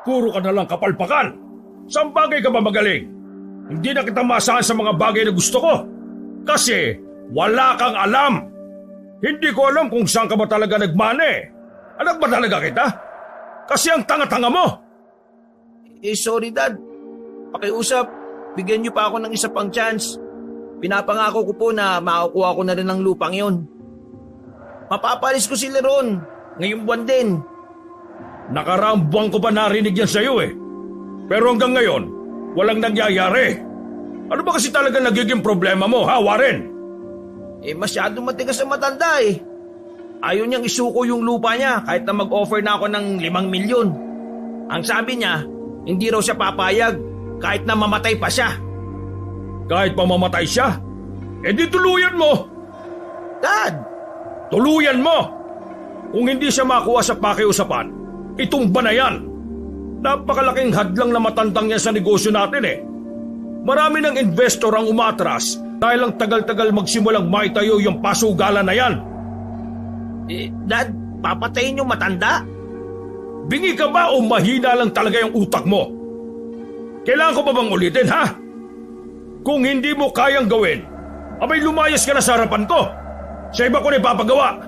Puro ka na lang kapalpakan. Saan bagay ka ba magaling? Hindi na kita maasahan sa mga bagay na gusto ko. Kasi wala kang alam. Hindi ko alam kung saan ka ba talaga nagmane. Anak ba talaga kita? Kasi ang tanga-tanga mo. Sorry Dad. Pakiusap, bigyan niyo pa ako ng isa pang chance. Pinapangako ko po na makukuha ko na rin ang lupang yon. Mapapalis ko sila ron. Ngayong buwan din. Nakaraang buwan ko pa narinig yan sa'yo eh. Pero hanggang ngayon, walang nangyayari. Ano ba kasi talaga nagiging problema mo, ha, Warren? Masyado matigas ang matanda eh. Ayaw niyang isuko yung lupa niya kahit na mag-offer na ako ng 5 milyon. Ang sabi niya, hindi raw siya papayag kahit na mamatay pa siya. Kahit pa mamatay siya? Di tuluyan mo! Dad! Tuluyan mo! Kung hindi siya makuha sa pakiusapan, itumba na yan. Napakalaking hadlang na matandang yan sa negosyo natin eh. Marami ng investor ang umatras dahil ang tagal-tagal magsimulang maitayo yung pasugalan na yan. Dad, papatayin yung matanda? Bingi ka ba o mahina lang talaga yung utak mo? Kailangan ko ba bang ulitin, ha? Kung hindi mo kayang gawin, abay lumayas ka na sa harapan ko. Sa iba ko na ipapagawa.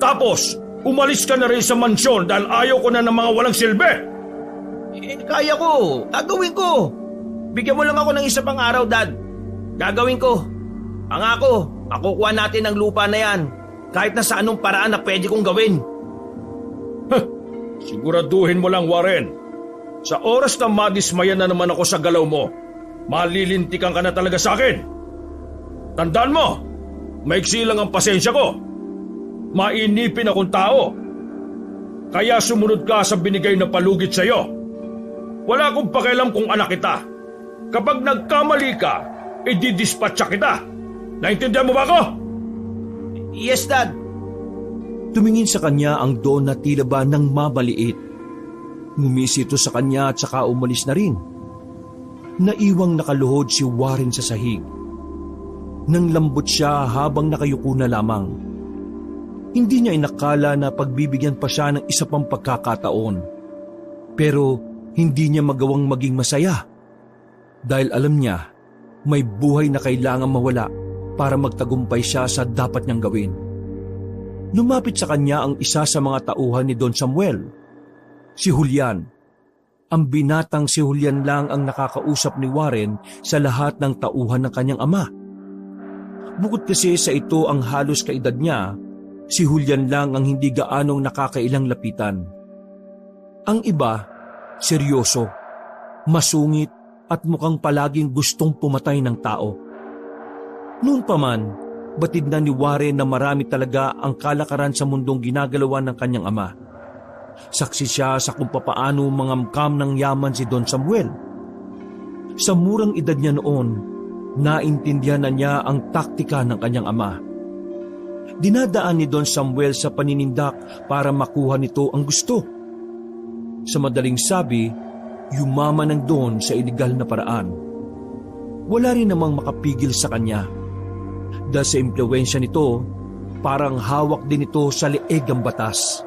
Tapos, umalis ka na rin sa mansyon dahil ayaw ko na ng mga walang silbi. Kaya ko. Gagawin ko. Bigyan mo lang ako ng isa pang araw, Dad. Gagawin ko. Pangako, makukuha natin ang lupa na yan. Kahit na sa anong paraan na pwede kong gawin. Siguraduhin mo lang, Warren. Sa oras na madismayan na naman ako sa galaw mo, malilintikan ka na talaga sa akin. Tandaan mo, maiksi lang ang pasensya ko. Mainipin akong tao. Kaya sumunod ka sa binigay na palugit sa'yo. Wala akong pakialam kung anak kita. Kapag nagkamali ka, didispatcha kita. Naintindihan mo ba ako? Yes, Dad. Tumingin sa kanya ang Don na tila ba nang mabaliit. Ngumisi ito sa kanya at saka umalis na rin. Naiwang nakaluhod si Warren sa sahig. Nang lambot siya habang nakayuko na lamang. Hindi niya inakala na pagbibigyan pa siya ng isa pang pagkakataon. Pero hindi niya magawang maging masaya. Dahil alam niya, may buhay na kailangang mawala para magtagumpay siya sa dapat niyang gawin. Lumapit sa kanya ang isa sa mga tauhan ni Don Samuel, si Julian. Ang binatang si Julian lang ang nakakausap ni Warren sa lahat ng tauhan ng kanyang ama. Bukod kasi sa ito ang halos kaedad niya, si Julian lang ang hindi gaanong nakakailang lapitan. Ang iba, seryoso, masungit at mukhang palaging gustong pumatay ng tao. Noon pa man, batid na ni Warren na marami talaga ang kalakaran sa mundong ginagalawan ng kanyang ama. Saksi siya sa kung papaano mangamkam ng yaman si Don Samuel. Sa murang edad niya noon, naintindihan na niya ang taktika ng kanyang ama. Dinadaan ni Don Samuel sa paninindak para makuha nito ang gusto. Sa madaling sabi, yumaman ng Don sa iligal na paraan. Wala rin namang makapigil sa kanya. Dahil sa impluwensya nito, parang hawak din ito sa leeg ang batas.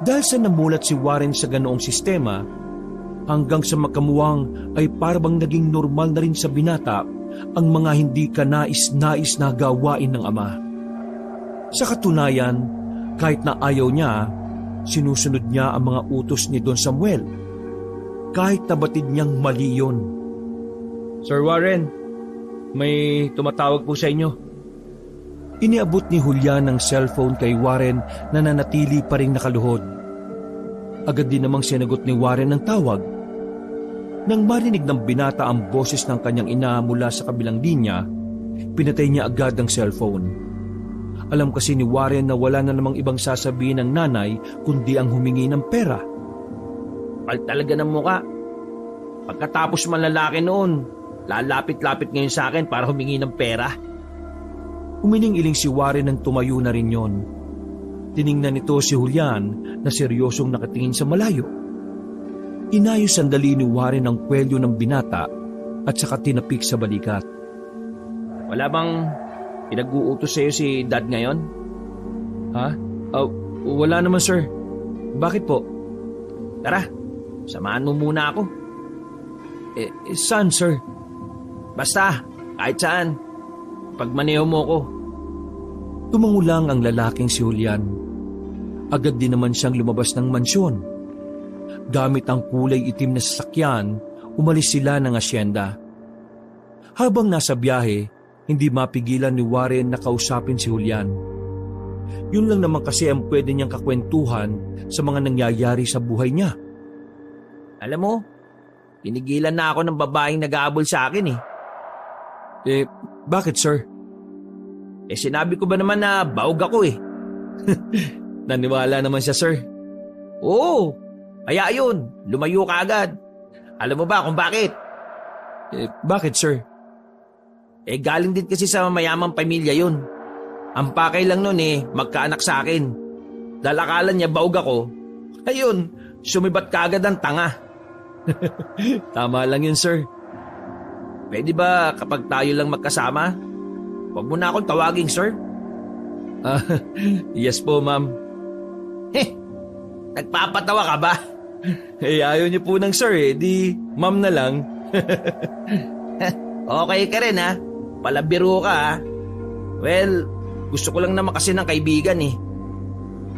Dahil sa namulat si Warren sa ganoong sistema, hanggang sa makamuwang ay parang naging normal na rin sa binata ang mga hindi kanais-nais na gawain ng ama. Sa katunayan, kahit na ayaw niya, sinusunod niya ang mga utos ni Don Samuel. Kahit nabatid niyang mali yun. Sir Warren, may tumatawag po sa inyo. Iniabot ni Julian ng cellphone kay Warren na nanatili pa rin nakaluhod. Agad din namang sinagot ni Warren ang tawag. Nang marinig ng binata ang boses ng kanyang ina mula sa kabilang linya, pinatay niya agad ang cellphone. Alam kasi ni Warren na wala na namang ibang sasabihin ng nanay kundi ang humingi ng pera. Pal talaga ng muka. Pagkatapos man lalaki noon, lalapit-lapit ngayon sa akin para humingi ng pera. Umiling-iling si Warren nang tumayo na rin yon. Tiningnan nito si Julian na seryosong nakatingin sa malayo. Inayos sandali ni Warren ang kwelyo ng binata at saka tinapik sa balikat. Wala bang pinag-uutos sa'yo si Dad ngayon? Ha? Wala naman, sir. Bakit po? Tara, samahan mo muna ako. Saan, sir? Basta, kahit saan. Pagmaneho mo ko. Tumangulang ang lalaking si Julian. Agad din naman siyang lumabas ng mansyon. Gamit ang kulay itim na sasakyan, umalis sila ng asyenda. Habang nasa biyahe, hindi mapigilan ni Warren na kausapin si Julian. Yun lang naman kasi ang pwede niyang kakwentuhan sa mga nangyayari sa buhay niya. Alam mo, pinigilan na ako ng babaeng nag-aabol sa akin eh. Bakit, sir? Sinabi ko ba naman na baog ako eh. Naniwala naman siya, sir. Oo, kaya yun, lumayo ka agad. Alam mo ba kung bakit? Bakit, sir? Galing din kasi sa mayamang pamilya yun. Ang pakay lang nun magkaanak sa akin. Dahil akala niya baog ako. Ayun, sumibat ka agad ang tanga. Tama lang yun, sir. Pwede ba kapag tayo lang magkasama? Huwag mo na akong tawaging sir. Yes po, ma'am. Nagpapatawa ka ba? Ayaw niyo po ng sir di ma'am na lang. Okay ka rin ha. Palabiro ka ha. Well, gusto ko lang naman kasi ng kaibigan eh.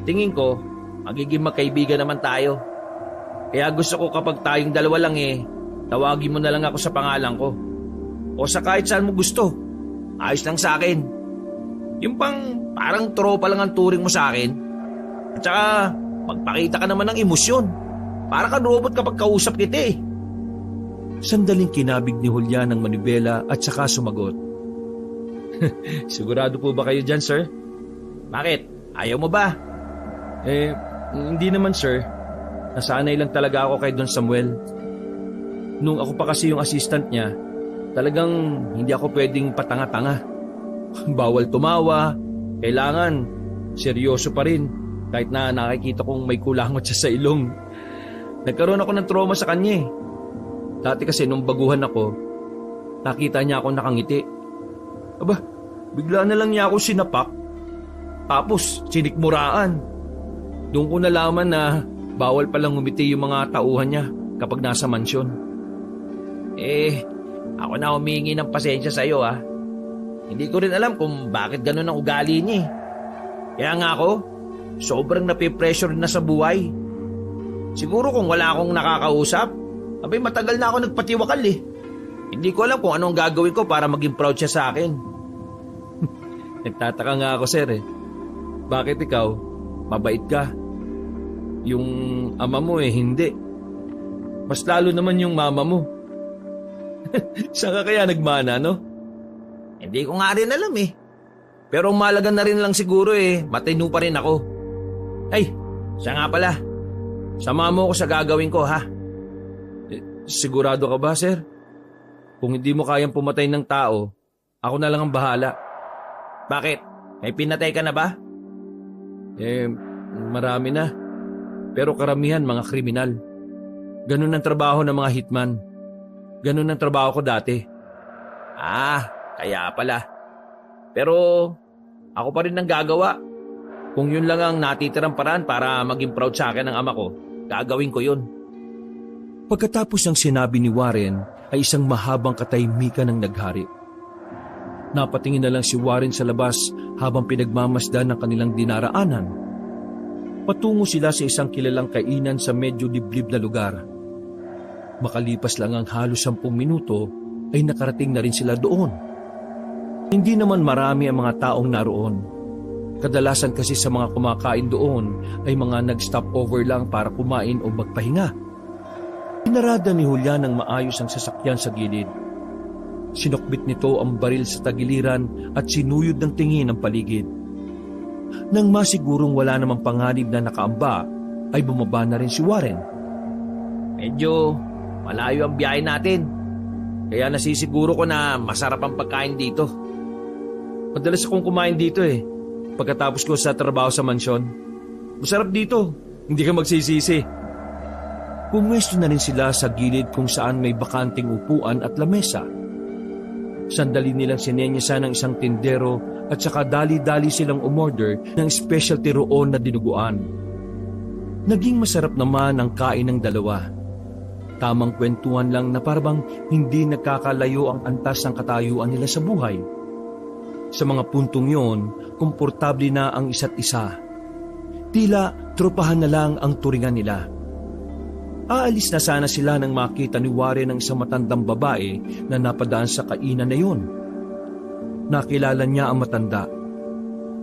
Tingin ko, magiging magkaibigan naman tayo. Kaya gusto ko kapag tayong dalawa lang tawagin mo na lang ako sa pangalan ko. O sa kahit saan mo gusto. Ayos lang sa akin. Yung parang tropa lang ang turing mo sa akin. At saka, magpakita ka naman ng emosyon. Para ka robot kapag kausap kita eh. Sandaling kinabig ni Julian ang manibela at saka sumagot. Sigurado po ba kayo dyan, sir? Bakit? Ayaw mo ba? Hindi naman, sir. Nasanay lang talaga ako kay Don Samuel. Nung ako pa kasi yung assistant niya, talagang hindi ako pwedeng patanga-tanga. Bawal tumawa, kailangan seryoso pa rin kahit na nakikita kong may kulangot siya sa ilong. Nagkaroon ako ng trauma sa kanya eh. Dati kasi nung baguhan ako, nakita niya ako nakangiti. Aba, bigla na lang niya ako sinapak. Tapos sinikmuraan. Doon ko nalaman na bawal palang ngumiti yung mga tauhan niya kapag nasa mansyon. Ako na humingi ng pasensya sa iyo ha. Hindi ko rin alam kung bakit ganun ang ugali niya eh. Kaya nga ako, sobrang napipressure na sa buhay. Siguro kung wala akong nakakausap, abay matagal na ako nagpatiwakal eh. Hindi ko alam kung anong gagawin ko para maging proud siya sa akin. Nagtataka nga ako, sir eh. Bakit ikaw, mabait ka? Yung ama mo hindi. Mas lalo naman yung mama mo. Saan ka kaya nagmana, no? Hindi ko nga rin alam eh. Pero mahalaga na rin lang siguro matino pa rin ako. Ay, siya nga pala. Sama mo ko sa gagawin ko ha. Sigurado ka ba, sir? Kung hindi mo kayang pumatay ng tao, ako na lang ang bahala. Bakit? May pinatay ka na ba? Marami na. Pero karamihan mga kriminal. Ganun ang trabaho ng mga hitman. Ganun ang trabaho ko dati. Kaya pala. Pero ako pa rin ang gagawa. Kung yun lang ang natitirang paraan para maging proud sa akin ng ama ko, gagawin ko yun. Pagkatapos ng sinabi ni Warren ay isang mahabang katahimikan ang naghari. Napatingin na lang si Warren sa labas habang pinagmamasdan ng kanilang dinaraanan. Patungo sila sa isang kilalang kainan sa medyo liblib na lugar. Makalipas lang ang halos 10 minuto ay nakarating na rin sila doon. Hindi naman marami ang mga taong naroon. Kadalasan kasi sa mga kumakain doon ay mga nag-stop over lang para kumain o magpahinga. Pinarada ni Julian ng maayos ang sasakyan sa gilid. Sinukbit nito ang baril sa tagiliran at sinuyod ng tingin ang paligid. Nang masigurong wala namang panganib na nakaamba, ay bumaba na rin si Warren. Medyo malayo ang biyahe natin. Kaya nasisiguro ko na masarap ang pagkain dito. Madalas akong kumain dito pagkatapos ko sa trabaho sa mansyon. Masarap dito, hindi ka magsisisi. Pumwesto na rin sila sa gilid kung saan may bakanting upuan at lamesa. Sandali nilang sinenyasan ng isang tindero at saka dali-dali silang umorder ng specialty roon na dinuguan. Naging masarap naman ang kain ng dalawa. Tamang kwentuhan lang na parang hindi nagkakalayo ang antas ng katayuan nila sa buhay. Sa mga puntong yon, komportable na ang isa't isa. Tila tropahan na lang ang turingan nila. Aalis na sana sila nang makita ni Warren ng isang matandang babae na napadaan sa kainan na yon. Nakilala niya ang matanda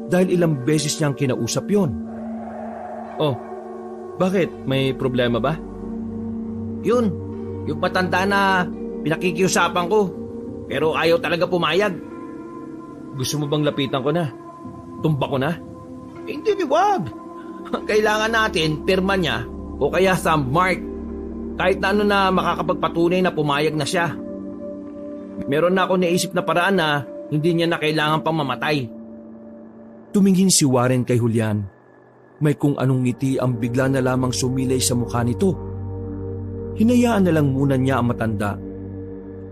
dahil ilang beses niyang kinausap yon. Oh, bakit? May problema ba? Yun, yung matanda na pinakikiusapan ko. Pero ayaw talaga pumayag. Gusto mo bang lapitan ko na? Tumba ko na? Hindi, wag. Ang kailangan natin, pirma niya o kaya thumb mark. Kahit na ano na makakapagpatunay na pumayag na siya. Meron na ako naisip na paraan na hindi niya na kailangan pang mamatay. Tumingin si Warren kay Julian. May kung anong ngiti ang bigla na lamang sumilay sa mukha nito. Hinayaan na lang muna niya ang matanda.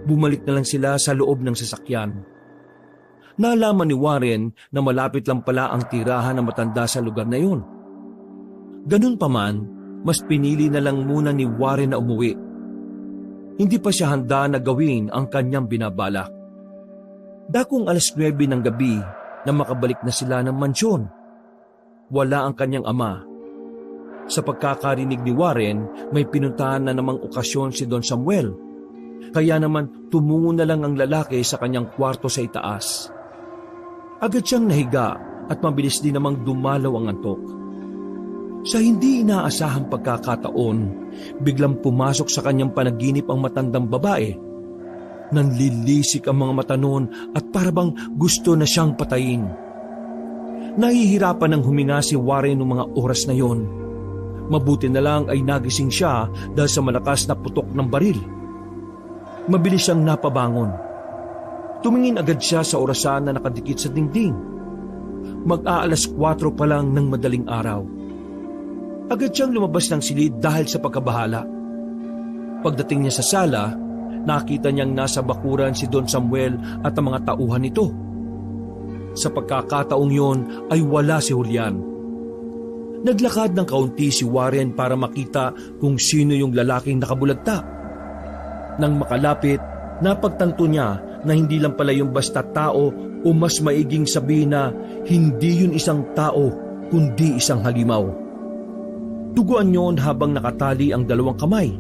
Bumalik na lang sila sa loob ng sasakyan. Nalaman ni Warren na malapit lang pala ang tirahan ng matanda sa lugar na yun. Ganun pa man, mas pinili na lang muna ni Warren na umuwi. Hindi pa siya handa na gawin ang kanyang binabalak. Dakong 9:00 ng gabi na makabalik na sila ng mansyon. Wala ang kanyang ama. Sa pagkakarinig ni Warren, may pinuntahan na namang okasyon si Don Samuel. Kaya naman tumungo na lang ang lalaki sa kanyang kwarto sa itaas. Agad siyang nahiga at mabilis din namang dumalaw ang antok. Sa hindi inaasahang pagkakataon, biglang pumasok sa kanyang panaginip ang matandang babae. Nanlilisik ang mga mata noon at parabang gusto na siyang patayin. Nahihirapan ng huminga si Warren noong mga oras na yon. Mabuti na lang ay nagising siya dahil sa malakas na putok ng baril. Mabilis siyang napabangon. Tumingin agad siya sa orasan na nakadikit sa dingding. Mag-aalas 4 pa lang ng madaling araw. Agad siyang lumabas ng silid dahil sa pagkabahala. Pagdating niya sa sala, nakita niyang nasa bakuran si Don Samuel at ang mga tauhan nito. Sa pagkakataong yon ay wala si Julian. Naglakad ng kaunti si Warren para makita kung sino yung lalaking nakabulagta. Nang makalapit, napagtanto niya na hindi lang pala yung basta tao o mas maiging sabihin na hindi yun isang tao kundi isang halimaw. Duguan yon habang nakatali ang dalawang kamay.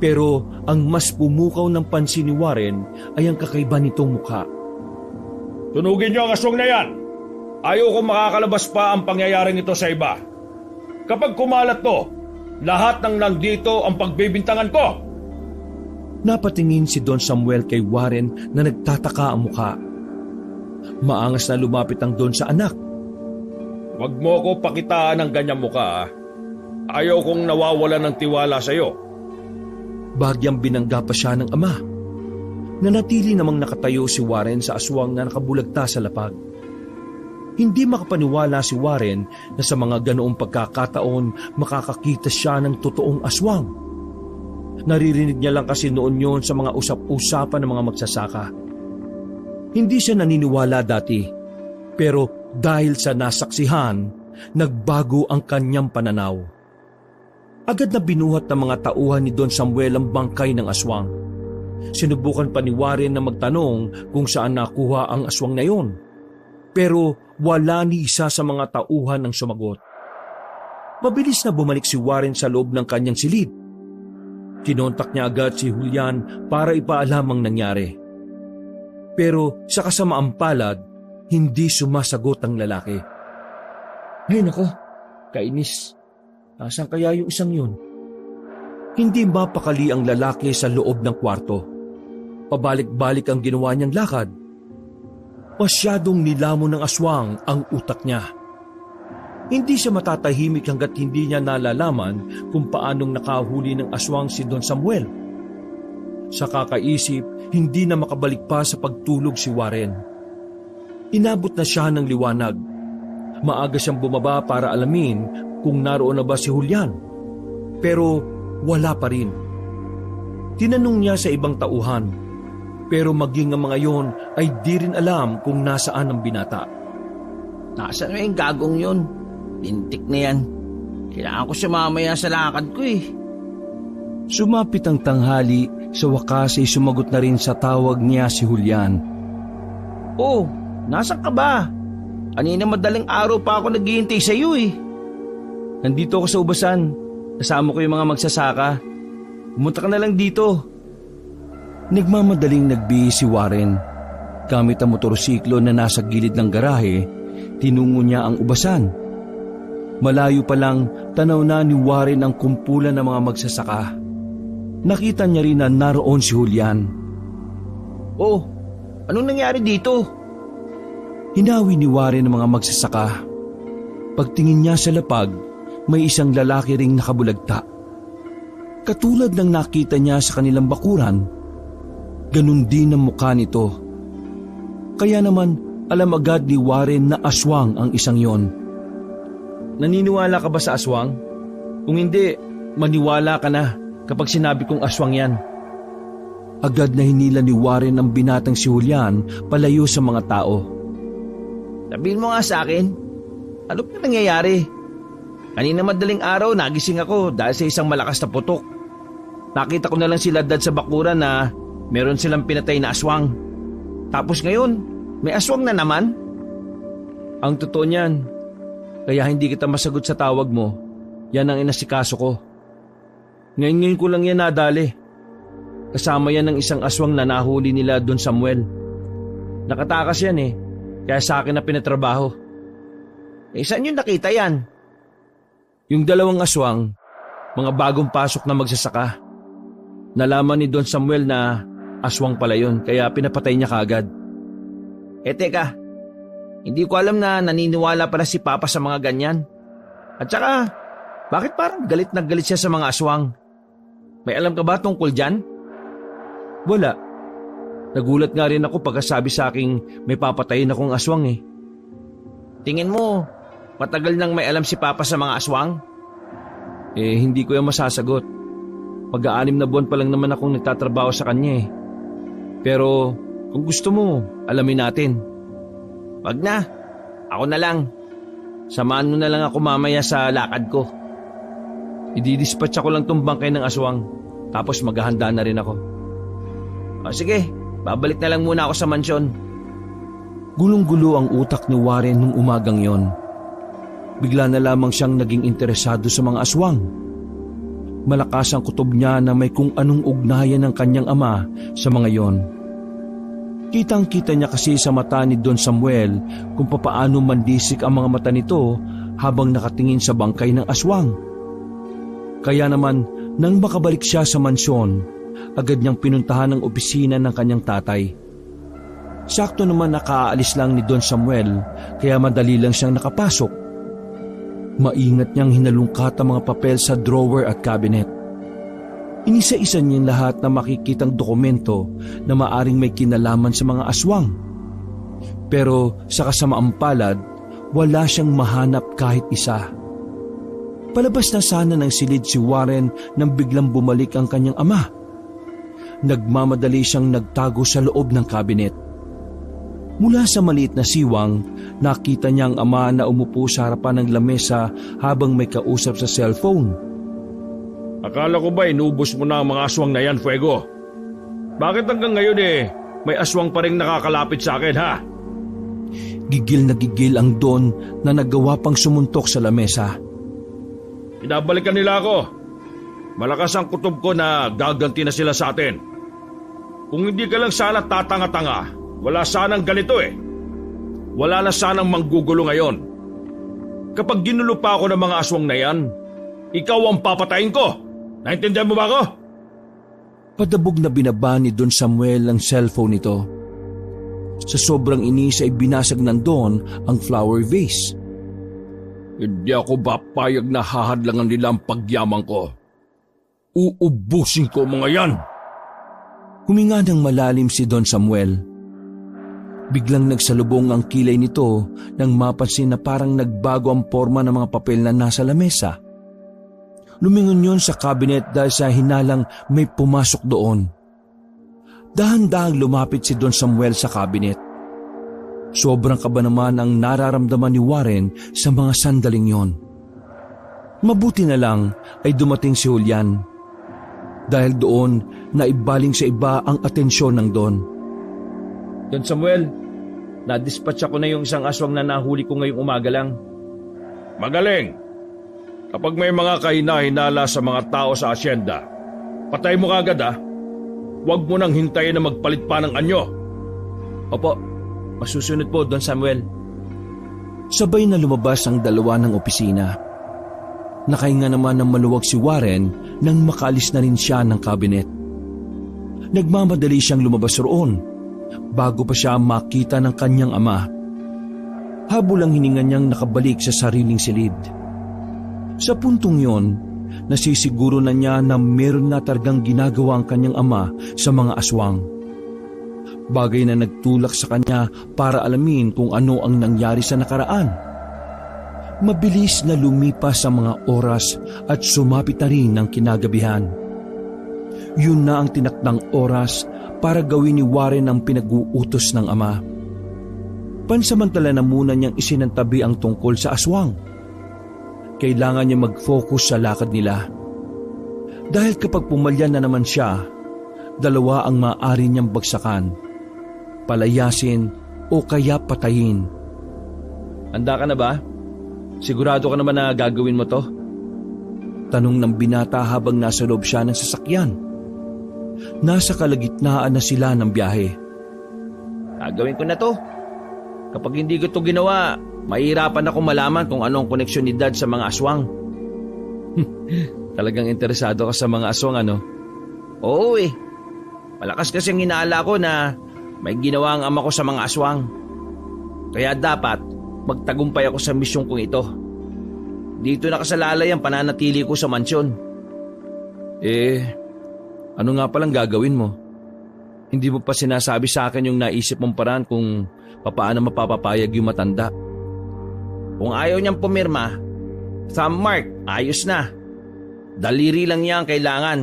Pero ang mas pumukaw ng pansin ni Warren ay ang kakaiba nitong mukha. Tunugin niyo ang aswang na yan! Ayaw kong makakalabas pa ang pangyayaring ito sa iba. Kapag kumalat to, lahat ng nandito ang pagbibintangan ko. Napatingin si Don Samuel kay Warren na nagtataka ang mukha. Maangas na lumapit ang Don sa anak. Huwag mo ko pakitaan ng ganyang mukha. Ayaw kong nawawala ng tiwala sa iyo. Bagyang binangga pa siya ng ama. Nanatili namang nakatayo si Warren sa aswang na nakabulagta sa lapag. Hindi makapaniwala si Warren na sa mga ganoong pagkakataon makakakita siya ng totoong aswang. Naririnig niya lang kasi noon yon sa mga usap-usapan ng mga magsasaka. Hindi siya naniniwala dati, pero dahil sa nasaksihan, nagbago ang kanyang pananaw. Agad na binuhat ng mga tauhan ni Don Samuel ang bangkay ng aswang. Sinubukan pa ni Warren na magtanong kung saan nakuha ang aswang na yon. Pero wala ni isa sa mga tauhan ang sumagot. Mabilis na bumalik si Warren sa loob ng kanyang silid. Kinontak niya agad si Julian para ipaalam ang nangyari. Pero sa kasamaang palad, hindi sumasagot ang lalaki. Ay nako, kainis. Nasaan kaya yung isang yun? Hindi mapakali ang lalaki sa loob ng kwarto. Pabalik-balik ang ginawa niyang lakad. Masyadong nilamon ng aswang ang utak niya. Hindi siya matatahimik hanggat hindi niya nalalaman kung paanong nakahuli ng aswang si Don Samuel. Sa kakaisip, hindi na makabalik pa sa pagtulog si Warren. Inabot na siya ng liwanag. Maaga siyang bumaba para alamin kung naroon na ba si Julian. Pero wala pa rin. Tinanong niya sa ibang tauhan. Pero maging ang mga yon ay di rin alam kung nasaan ang binata. Nasaan na yung gagong yun? Lintik na yan. Kailangan ko siya mamaya sa lakad ko eh. Sumapit ang tanghali, sa wakas ay sumagot na rin sa tawag niya si Julian. Oh, nasan ka ba? Kanina madaling araw pa ako naghihintay sa iyo eh. Nandito ako sa ubasan. Kasama ko yung mga magsasaka. Pumunta ka na lang dito. Nagmamadaling nagbihis si Warren. Gamit ang motorsiklo na nasa gilid ng garahe, tinungo niya ang ubasan. Malayo pa lang, tanaw na ni Warren ang kumpulan ng mga magsasaka. Nakita niya rin na naroon si Julian. Oh, anong nangyari dito? Hinawi ni Warren ang mga magsasaka. Pagtingin niya sa lapag, may isang lalaki ring nakabulagta. Katulad ng nakita niya sa kanilang bakuran, ganun din ang mukha nito. Kaya naman alam agad ni Warren na aswang ang isang yon. Naniniwala ka ba sa aswang? Kung hindi, maniwala ka na kapag sinabi kong aswang yan. Agad na hinila ni Warren ang binatang si Julian palayo sa mga tao. Sabihin mo nga sa akin, ano pa nangyayari? Kanina madaling araw nagising ako dahil sa isang malakas na putok. Nakita ko na lang sila dad sa bakuran na meron silang pinatay na aswang. Tapos ngayon, may aswang na naman? Ang totoo niyan, kaya hindi kita masagot sa tawag mo, yan ang inasikaso ko. Ngayon ko lang yan nadali. Kasama yan ng isang aswang na nahuli nila Don Samuel. Nakatakas yan eh, kaya sa akin na pinatrabaho. Saan yun nakita yan? Yung dalawang aswang, mga bagong pasok na magsasaka. Nalaman ni Don Samuel na aswang pala yun, kaya pinapatay niya kaagad. Teka, hindi ko alam na naniniwala pala si Papa sa mga ganyan. At saka, bakit parang galit na galit siya sa mga aswang? May alam ka ba tungkol dyan? Wala. Nagulat nga rin ako pagkasabi sa aking may papatayin akong aswang eh. Tingin mo, matagal nang may alam si Papa sa mga aswang? Hindi ko yung masasagot. Mag-6 na buwan pa lang naman akong nagtatrabaho sa kanya eh. Pero kung gusto mo, alamin natin. Wag na, ako na lang. Samahan mo na lang ako mamaya sa lakad ko. Ididispatch ako lang tong bangkay ng aswang, tapos maghahanda na rin ako. Sige, babalik na lang muna ako sa mansyon. Gulong-gulo ang utak ni Warren nung umagang yon. Bigla na lamang siyang naging interesado sa mga aswang. Malakas ang kutob niya na may kung anong ugnayan ng kanyang ama sa mga yon. Kitang-kita niya kasi sa mata ni Don Samuel kung papaano mandisik ang mga mata nito habang nakatingin sa bangkay ng aswang. Kaya naman, nang makabalik siya sa mansyon, agad niyang pinuntahan ang opisina ng kanyang tatay. Sakto naman nakaalis lang ni Don Samuel, kaya madali lang siyang nakapasok. Maingat niyang hinalungkat ang mga papel sa drawer at cabinet. Inisa-isa niyang lahat na makikitang dokumento na maaring may kinalaman sa mga aswang. Pero sa kasamaang palad, wala siyang mahanap kahit isa. Palabas na sana ng silid si Warren nang biglang bumalik ang kanyang ama. Nagmamadali siyang nagtago sa loob ng cabinet. Mula sa maliit na siwang, nakita niya ang ama na umupo sa harapan ng lamesa habang may kausap sa cellphone. Akala ko ba inubos mo na ang mga aswang na yan, Fuego? Bakit hanggang ngayon may aswang pa rin nakakalapit sa akin, ha? Gigil na gigil ang Don na nagawa pang sumuntok sa lamesa. Pinabalikan nila ako. Malakas ang kutob ko na gaganti na sila sa atin. Kung hindi ka lang sana tatanga-tanga, wala sanang ganito eh. Wala na sanang manggugulo ngayon. Kapag ginulo pa ako ng mga aswang na yan, ikaw ang papatayin ko. Naintindihan mo ba ako? Padabog na binaba ni Don Samuel ang cellphone nito. Sa sobrang inis ay binasag ng Don ang flower vase. Hindi ako papayag na hahadlangan nila ang pagyaman ko. Uubusin ko mga yan. Huminga ng malalim si Don Samuel. Biglang nagsalubong ang kilay nito nang mapansin na parang nagbago ang forma ng mga papel na nasa lamesa. Lumingon yon sa cabinet dahil sa hinalang may pumasok doon. Dahan-dahang lumapit si Don Samuel sa cabinet. Sobrang kaba naman ang nararamdaman ni Warren sa mga sandaling yon. Mabuti na lang ay dumating si Julian. Dahil doon, naibaling sa iba ang atensyon ng Don. Don Samuel, na-dispatch ako na yung isang aswang na nahuli ko ngayong umaga lang. Magaling! Kapag may mga kahina-hinala sa mga tao sa asyenda, patay mo kagad ha. Huwag mo nang hintayin na magpalit pa ng anyo. Opo, masusunod po, Don Samuel. Sabay na lumabas ang dalawa ng opisina. Nakahinga naman ng maluwag si Warren nang makaalis na rin siya ng kabinet. Nagmamadali siyang lumabas roon bago pa siya makita ng kanyang ama. Habol ang hininga niyang nakabalik sa sariling silid. Sa puntong yon, nasisiguro na niya na meron na talagang ginagawa ang kanyang ama sa mga aswang. Bagay na nagtulak sa kanya para alamin kung ano ang nangyari sa nakaraan. Mabilis na lumipas ang mga oras at sumapit na rin ang kinagabihan. Yun na ang tinakdang oras para gawin ni Warren ang pinag-uutos ng ama. Pansamantala na muna niyang isinantabi ang tungkol sa aswang. Kailangan niya mag-focus sa lakad nila. Dahil kapag pumalyan na naman siya, dalawa ang maaari niyang bagsakan. Palayasin o kaya patayin. Handa ka na ba? Sigurado ka naman na gagawin mo to? Tanong ng binata habang nasa loob siya ng sasakyan. Nasa kalagitnaan na sila ng biyahe. Gagawin ko na to. Kapag hindi ko to ginawa, mahirapan ako malaman kung anong koneksyon ni Dad sa mga aswang. Talagang interesado ka sa mga aswang, ano? Oo eh. Malakas kasi ang inaala ko na may ginawa ang ama ko sa mga aswang. Kaya dapat magtagumpay ako sa misyong kong ito. Dito nakasalalay ang pananatili ko sa mansyon. Ano nga palang gagawin mo? Hindi mo pa sinasabi sa akin yung naisip mong paraan kung paano mapapapayag yung matanda. Kung ayaw niyang pumirma, thumb mark, ayos na. Daliri lang niya ang kailangan,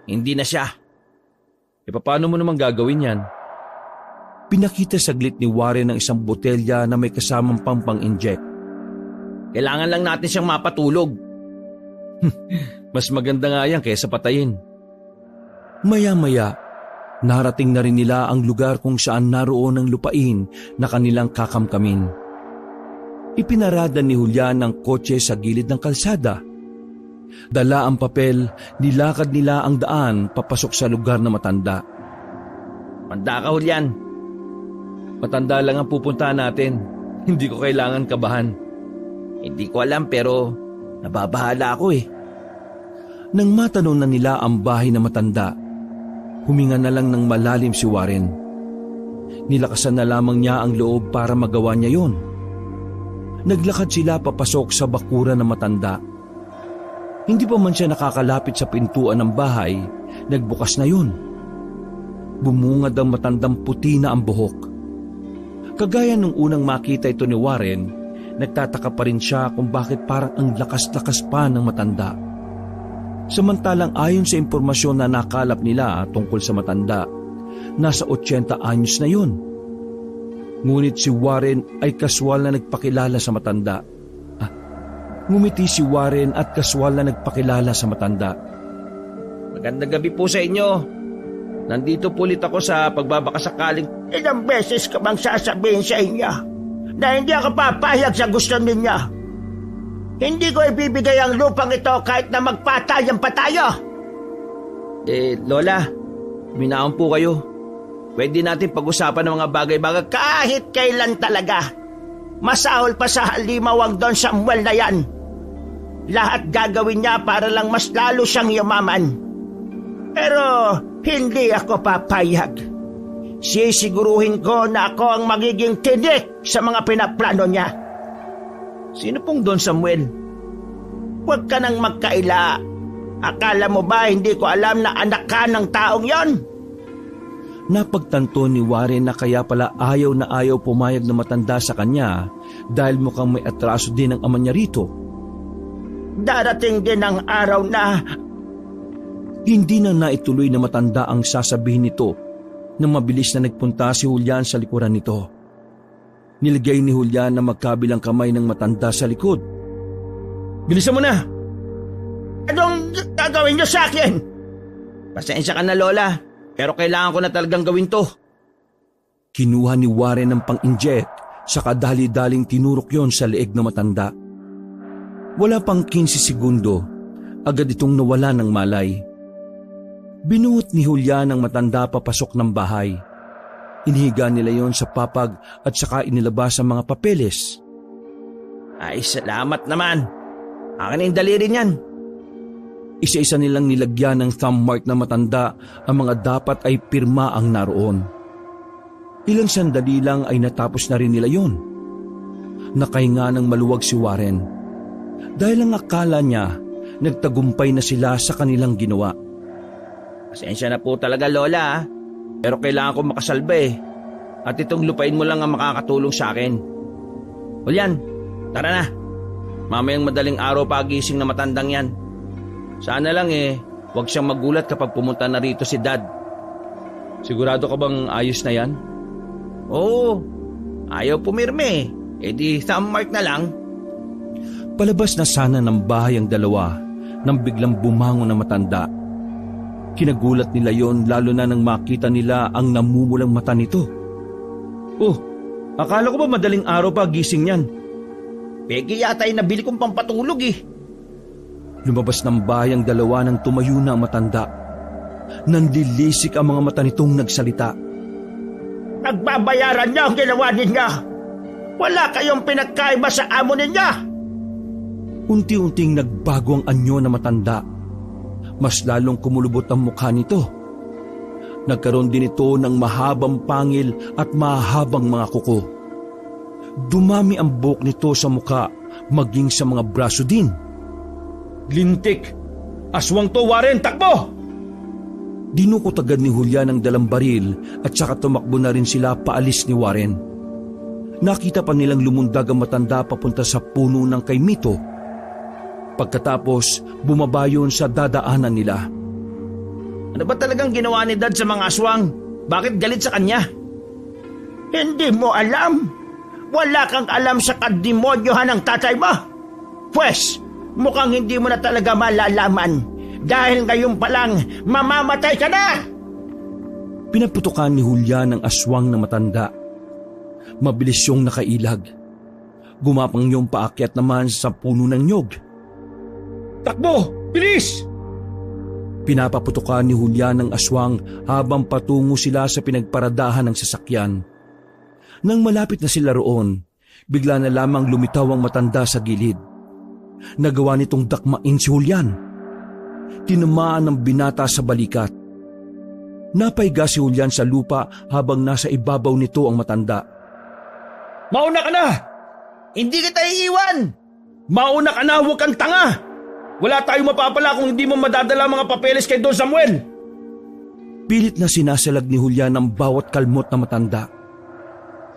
hindi na siya. Paano mo naman gagawin yan? Pinakita saglit ni Warren ng isang botelya na may kasamang pang-inject. Kailangan lang natin siyang mapatulog. Mas maganda nga yan kaysa patayin. Maya-maya, narating na rin nila ang lugar kung saan naroon ang lupain na kanilang kakamkamin. Ipinarada ni Julian ang kotse sa gilid ng kalsada. Dala ang papel, nilakad nila ang daan papasok sa lugar na matanda. Manda ka, Julian. Matanda lang ang pupuntahan natin. Hindi ko kailangan kabahan. Hindi ko alam pero nababahala ako eh. Nang matanong na nila ang bahay na matanda, huminga na lang ng malalim si Warren. Nilakasan na lamang niya ang loob para magawa niya yon. Naglakad sila papasok sa bakuran ng matanda. Hindi pa man siya nakakalapit sa pintuan ng bahay, nagbukas na yon. Bumungad ang matandang puti na ang buhok. Kagaya nung unang makita ito ni Warren, nagtataka pa rin siya kung bakit parang ang lakas-lakas pa ng matanda. Samantalang ayon sa impormasyon na nakalap nila tungkol sa matanda, nasa 80 anyos na yun. Ngunit si Warren ay kaswal na nagpakilala sa matanda. Ngumiti si Warren at kaswal na nagpakilala sa matanda. Magandang gabi po sa inyo. Nandito po ulit ako sa pagbabakasakaling. Ilang beses ka bang sasabihin sa inyo na hindi ako papayag sa gusto ninyo? Hindi ko ibibigay ang lupang ito kahit na magpatayan pa tayo. Lola, minaon po kayo. Pwede natin pag-usapan ng mga bagay-bagay. Kahit kailan talaga. Masahol pa sa halimaw ang Don Samuel na yan. Lahat gagawin niya para lang mas lalo siyang yumaman. Pero hindi ako papayag. Sisiguruhin ko na ako ang magiging tinik sa mga pinaplano niya. Sino pong Don Samuel? Huwag ka nang magkaila. Akala mo ba hindi ko alam na anak ka ng taong yon? Napagtanto ni Warren na kaya pala ayaw na ayaw pumayag na matanda sa kanya dahil mukhang may atraso din ang ama niya rito. Darating din ang araw na... Hindi na naituloy na matanda ang sasabihin nito nang mabilis na nagpunta si Julian sa likuran nito. Nilagay ni Julian na magkabilang kamay ng matanda sa likod. Bilisan mo na! Anong gagawin niyo sa akin? Pasensya ka na Lola, pero kailangan ko na talagang gawin to. Kinuha ni Warren ang pang-inject, saka dali-daling tinurok yon sa leeg na matanda. Wala pang 15 segundo, agad itong nawala ng malay. Binuot ni Julian ang matanda papasok ng bahay. Inihiga nila yon sa papag at saka inilabas ang mga papeles. Ay, salamat naman. Akin ang daliri niyan. Isa-isa nilang nilagyan ng thumb mark na matanda ang mga dapat ay pirma ang naroon. Ilang sandali lang ay natapos na rin nila yon. Nakahinga ng maluwag si Warren. Dahil ang akala niya, nagtagumpay na sila sa kanilang ginawa. Pasensya na po talaga Lola, pero kailangan ko makasalba eh. At itong lupain mo lang ang makakatulong sa akin. Julian, tara na. Mamayang madaling araw pagising na matandang yan. Sana lang huwag siyang magulat kapag pumunta na rito si Dad. Sigurado ka bang ayos na yan? Oo, ayaw pumirme di thumb mark na lang. Palabas na sana ng bahay ang dalawa nang biglang bumangon na matanda. Kinagulat nila yon lalo na nang makita nila ang namumulang mata nito. Oh, akala ko ba madaling araw pa gising yan? Pegi yata ay nabili kong pampatulog eh. Lumabas ng bahay ang dalawa nang tumayo na ang matanda. Nanlilisik ang mga mata nitong nagsalita. Nagbabayaran niya ang ginawa ninyo. Wala kayong pinagkaiba sa amo ninyo. Unti-unting nagbago ang anyo na matanda. Mas lalong kumulubot ang mukha nito. Nagkaroon din ito ng mahabang pangil at mahabang mga kuko. Dumami ang buhok nito sa mukha, maging sa mga braso din. Lintik! Aswang to, Warren! Takbo! Dinukot agad ni Julian ang dalang baril at saka tumakbo na rin sila paalis ni Warren. Nakita pa nilang lumundag ang matanda papunta sa puno ng kay Mito. Pagkatapos, bumaba yun sa dadaanan nila. Ano ba talagang ginawa ni Dad sa mga aswang? Bakit galit sa kanya? Hindi mo alam. Wala kang alam sa kademonyohan ng tatay mo. Pwes, mukhang hindi mo na talaga malalaman. Dahil ngayon pa lang, mamamatay ka na! Pinaputukan ni Julian ang aswang na matanda. Mabilis yung nakailag. Gumapang yung paakyat naman sa puno ng nyog. Takbo! Bilis! Pinapaputukan ni Julian ang aswang habang patungo sila sa pinagparadahan ng sasakyan. Nang malapit na sila roon, bigla na lamang lumitaw ang matanda sa gilid. Nagawa nitong dakmain si Julian. Tinamaan ng binata sa balikat. Napaiga si Julian sa lupa habang nasa ibabaw nito ang matanda. Mauna ka na! Hindi kita iiwan! Mauna ka na! Huwag kang tanga! Wala tayong mapapala kung hindi mo madadala mga papeles kay Don Samuel! Pilit na sinasalag ni Julian ang bawat kalmot na matanda.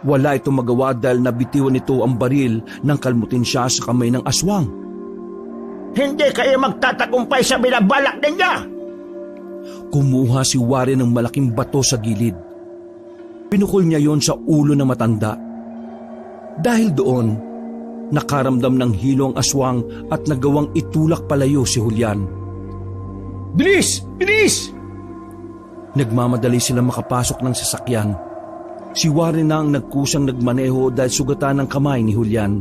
Wala itong magawa dahil nabitiwan nito ang baril nang kalmutin siya sa kamay ng aswang. Hindi kayo magtatagumpay sa binabalak ninyo! Kumuha si Warren ng malaking bato sa gilid. Pinukol niya yon sa ulo ng matanda. Dahil doon, nakaramdam ng hilo ang aswang at nagawang itulak palayo si Julian. Bilis! Bilis! Nagmamadali silang makapasok ng sasakyan. Si Warren na ang nagkusang nagmaneho dahil sugatan ng kamay ni Julian.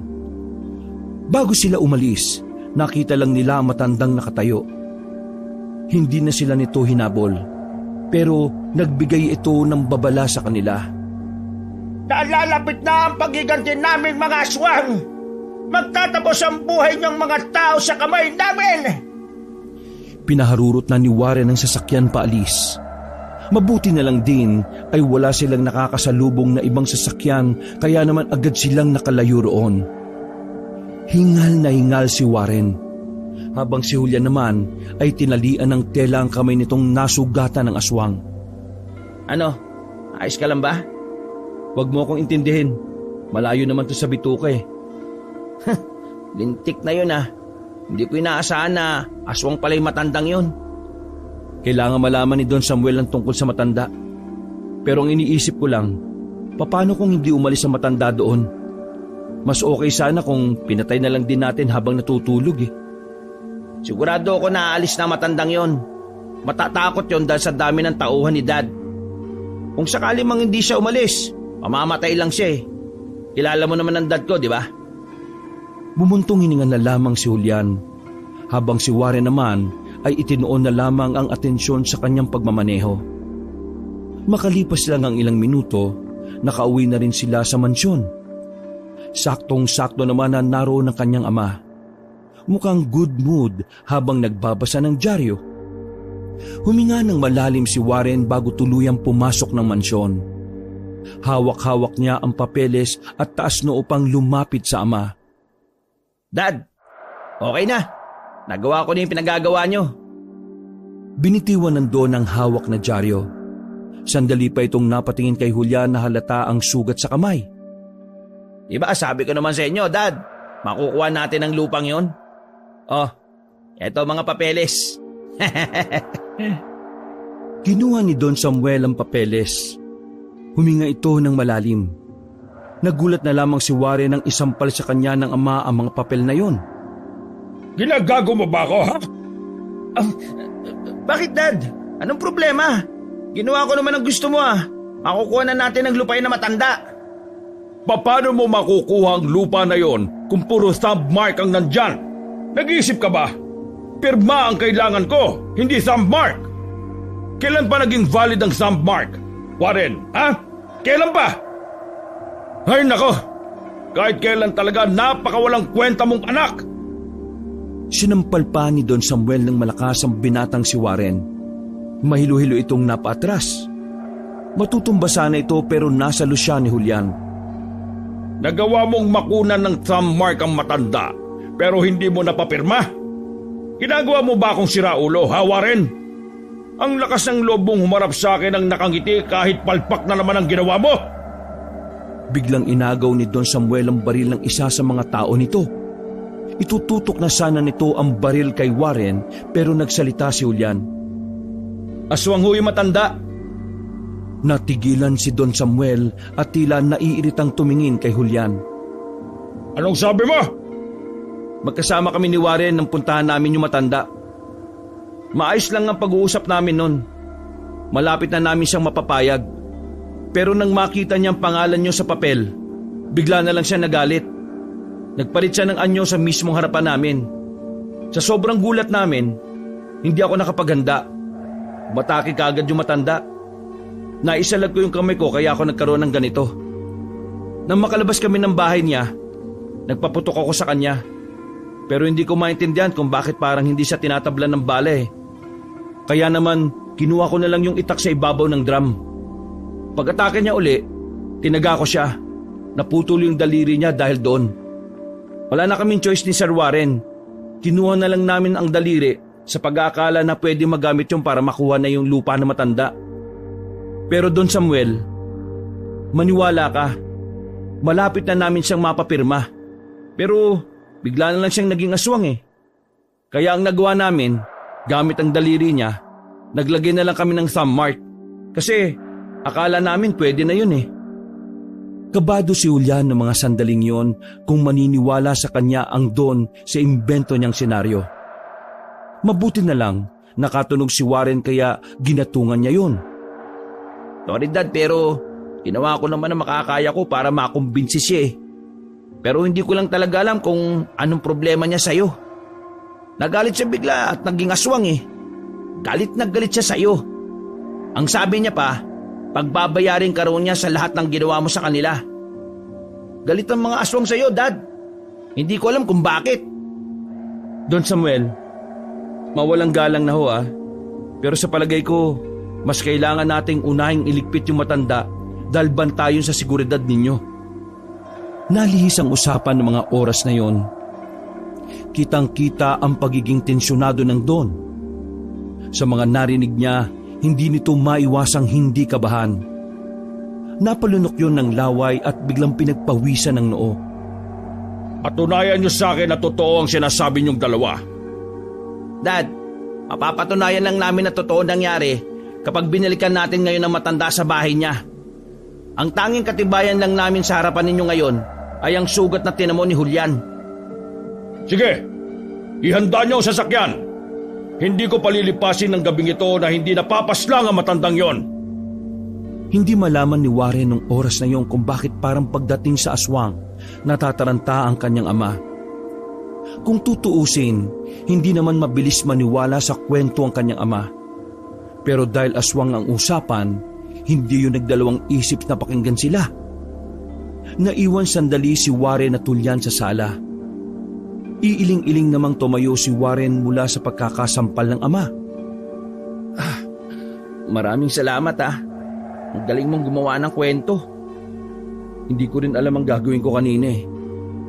Bago sila umalis, nakita lang nila ang matandang nakatayo. Hindi na sila nito hinabol, pero nagbigay ito ng babala sa kanila. Nalalapit na ang pagiganti naming mga aswang! Magtatapos ang buhay niyong mga tao sa kamay namin! Pinaharurot na ni Warren ang sasakyan paalis. Mabuti na lang din ay wala silang nakakasalubong na ibang sasakyan kaya naman agad silang nakalayo roon. Hingal na hingal si Warren. Habang si Julian naman ay tinalian ng tela ang kamay nitong nasugatan ng aswang. Ano? Ayos ka lang ba? Huwag mo akong intindihin. Malayo naman to sa bituka eh. Lintik na yun ah. Hindi ko inaasahan na aswang pala'y matandang yun. Kailangan malaman ni Don Samuel ang tungkol sa matanda. Pero ang iniisip ko lang, paano kung hindi umalis ang matanda doon? Mas okay sana kung pinatay na lang din natin habang natutulog eh. Sigurado ako na aalis na matandang yon. matatakot yon dahil sa dami ng tauhan ni Dad. Kung sakali mang hindi siya umalis, mamamatay lang siya eh. Kilala mo naman ang dad ko, di ba? Bumuntong hininga na lamang si Julian, habang si Warren naman ay itinoon na lamang ang atensyon sa kanyang pagmamaneho. Makalipas lang ang ilang minuto, nakauwi na rin sila sa mansyon. Saktong-sakto naman na naroon ang kanyang ama. Mukhang good mood habang nagbabasa ng dyaryo. Huminga ng malalim si Warren bago tuluyang pumasok ng mansyon. Hawak-hawak niya ang papeles at taas noo pang lumapit sa ama. Dad, okay na. Nagawa ko na yung pinagagawa nyo. Binitiwan ng Don ang hawak na dyaryo. Sandali pa itong napatingin kay Julian na halata ang sugat sa kamay. Diba sabi ko naman sa inyo, Dad, makukuha natin ang lupang yon. Oh, eto mga papeles. Kinuha ni Don Samuel ang papeles. Huminga ito ng malalim. Nagulat na lamang si Warren nang isampal sa kanya ng ama ang mga papel na yon. Ginagago mo ba ako, ha? Bakit, Dad? Anong problema? Ginawa ko naman ang gusto mo ah. Makukuha na natin ang lupain na matanda. Paano mo makukuha ang lupa na yon kung puro thumb mark ang nandyan? Nag-iisip ka ba? Pirma ang kailangan ko, hindi thumb mark. Kailan pa naging valid ang thumb mark? Warren, ha? Kailan pa? Ay nako, kahit kailan talaga napakawalang kwenta mong anak. Sinampal pa ni Don Samuel ng malakas ang binatang si Warren. Mahilo-hilo itong napaatras. Matutumba sana ito pero nasa lusya ni Julian. Nagawa mong makunan ng thumb mark ang matanda pero hindi mo napapirma? Ginagawa mo ba akong siraulo, ha Warren? Ang lakas ng loob mong humarap sa akin ang nakangiti kahit palpak na naman ang ginawa mo. Biglang inagaw ni Don Samuel ang baril ng isa sa mga tao nito. Itututok na sana nito ang baril kay Warren pero nagsalita si Julian. Aswang huy matanda. Natigilan si Don Samuel at tila naiiritang tumingin kay Julian. Anong sabi mo? Magkasama kami ni Warren nang puntahan namin yung matanda. Maayos lang ang pag-uusap namin nun. Malapit na namin siyang mapapayag. Pero nang makita niya ang pangalan niyo sa papel, bigla na lang siya nagalit. Nagpalit siya ng anyo sa mismong harapan namin. Sa sobrang gulat namin, hindi ako nakapaghanda. Matake kaagad yung matanda. Naisalag ko yung kamay ko kaya ako nagkaroon ng ganito. Nang makalabas kami ng bahay niya, nagpaputok ako sa kanya. Pero hindi ko maintindihan kung bakit parang hindi siya tinatablan ng bala eh. Kaya naman, kinuha ko na lang yung itak sa ibabaw ng drum. Pag-atake niya uli, tinaga ko siya. Naputol yung daliri niya dahil doon. Wala na kaming choice ni Sir Warren. Kinuha na lang namin ang daliri sa pag-aakala na pwede magamit yung para makuha na yung lupa na matanda. Pero Don Samuel, maniwala ka. Malapit na namin siyang mapapirma. Pero bigla na lang siyang naging aswang eh. Kaya ang nagawa namin, gamit ang daliri niya, naglagay na lang kami ng thumb mark. Kasi akala namin pwede na yun eh. Kabado si Julian ng mga sandaling yon kung maniniwala sa kanya ang Don sa imbento niyang senaryo. Mabuti na lang nakatunog si Warren kaya ginatungan niya yun. Sorry Dad, pero ginawa ko naman ang makakaya ko para makumbinsi siya eh. Pero hindi ko lang talaga alam kung anong problema niya sa'yo. Nagalit siya bigla at naging aswang eh. Galit na galit siya sa'yo. Ang sabi niya pa, pagbabayarin ka raw niya sa lahat ng ginawa mo sa kanila. Galit ang mga aswang sa'yo, Dad. Hindi ko alam kung bakit. Don Samuel, mawalang galang na ho ah. Pero sa palagay ko, mas kailangan nating unahing iligpit yung matanda dahil bantayon sa seguridad ninyo. Nalihis ang usapan ng mga oras na yon. Kitang-kita ang pagiging tensyonado ng Don. Sa mga narinig niya, hindi nito maiwasang hindi kabahan. Napalunok yon ng laway at biglang pinagpawisan ng noo. Patunayan niyo sa akin na totoo ang sinasabi niyong dalawa. Dad, mapapatunayan lang namin na totoo nangyari kapag binalikan natin ngayon ang matanda sa bahay niya. Ang tanging katibayan lang namin sa harapan ninyo ngayon ay ang sugat na tinamo ni Julian. Sige, ihanda niyo ang sasakyan. Hindi ko palilipasin ng gabing ito na hindi napapaslang ang matandang yon. Hindi malaman ni Warren nung oras na yon kung bakit parang pagdating sa aswang, natataranta ang kanyang ama. Kung tutuusin, hindi naman mabilis maniwala sa kwento ang kanyang ama. Pero dahil aswang ang usapan, hindi yun nagdalawang isip na pakinggan sila. Naiwan sandali si Warren na tulyan sa sala. Iiling-iling namang tumayo si Warren mula sa pagkakasampal ng ama. Maraming salamat Ang galing mong gumawa ng kwento. Hindi ko rin alam ang gagawin ko kanina eh.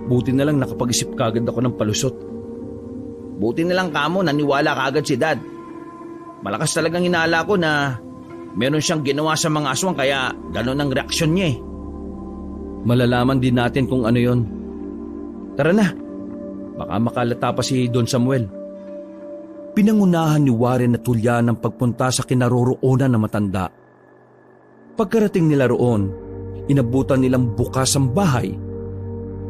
Buti na lang nakapag-isip kagad ako ng palusot. Buti na lang kamo naniwala kaagad si Dad. Malakas talagang hinala ko na meron siyang ginawa sa mga aswang kaya gano'n ang reaksyon niya eh. Malalaman din natin kung ano yon. Tara na, baka makalata pa si Don Samuel. Pinangunahan ni Warren na tulyan ang pagpunta sa kinaroroonan ng matanda. Pagkarating nila roon, inabutan nilang bukas ang bahay.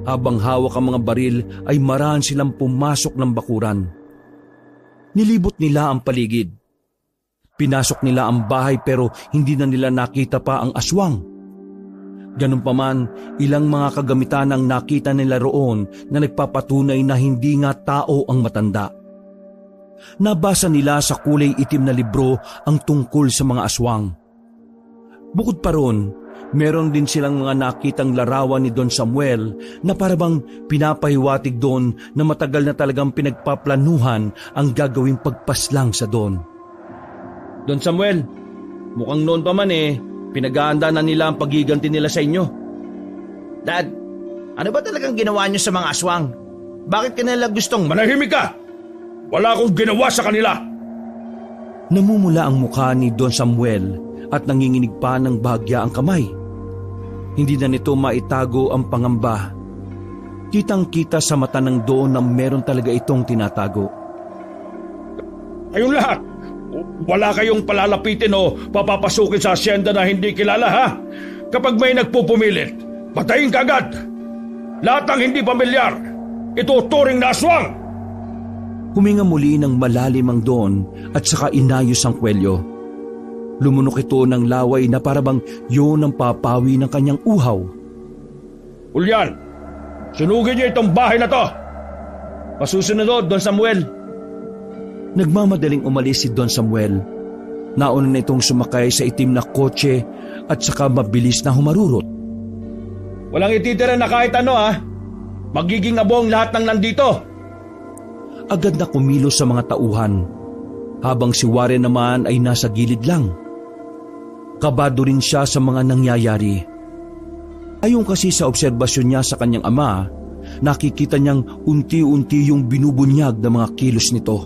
Habang hawak ang mga baril ay marahan silang pumasok ng bakuran. Nilibot nila ang paligid. Pinasok nila ang bahay pero hindi na nila nakita pa ang aswang. Ganun pa man, ilang mga kagamitan ang nakita nila roon na nagpapatunay na hindi nga tao ang matanda. Nabasa nila sa kulay itim na libro ang tungkol sa mga aswang. Bukod pa ron, meron din silang mga nakitang larawan ni Don Samuel na parabang pinapahiwatig doon na matagal na talagang pinagpaplanuhan ang gagawing pagpaslang sa Don. Don Samuel, mukhang noon pa man pinag-aanda na nila ang pagiganti nila sa inyo. Dad, ano ba talagang ginawa niyo sa mga aswang? Bakit kanila gustong Manahimik ka! Wala akong ginawa sa kanila! Namumula ang mukha ni Don Samuel at nanginginig pa ng bahagya ang kamay. Hindi na nito maitago ang pangamba. Kitang-kita sa mata ng Don na meron talaga itong tinatago. Kayong lahat, wala kayong palalapitin o papapasukin sa asyenda na hindi kilala ha? Kapag may nagpupumilit, patayin kagad! Lahat ng hindi pamilyar, ituturing na aswang! Huminga muli ng malalim ang Don at saka inayos ang kwelyo. Lumunok ito ng laway na parabang yun ang papawi ng kanyang uhaw. Ulyan, sunugin niyo itong bahay na to! Pasusunod, Don Samuel! Nagmamadaling umalis si Don Samuel. Nauna na itong sumakay sa itim na kotse at saka mabilis na humarurot. Walang ititira na kahit ano ha! Magiging abo ang lahat ng nandito! Agad na kumilos sa mga tauhan, habang si Warren naman ay nasa gilid lang. Kabado rin siya sa mga nangyayari. Ayon kasi sa obserbasyon niya sa kanyang ama, nakikita niyang unti-unti yung binubunyag ng mga kilos nito.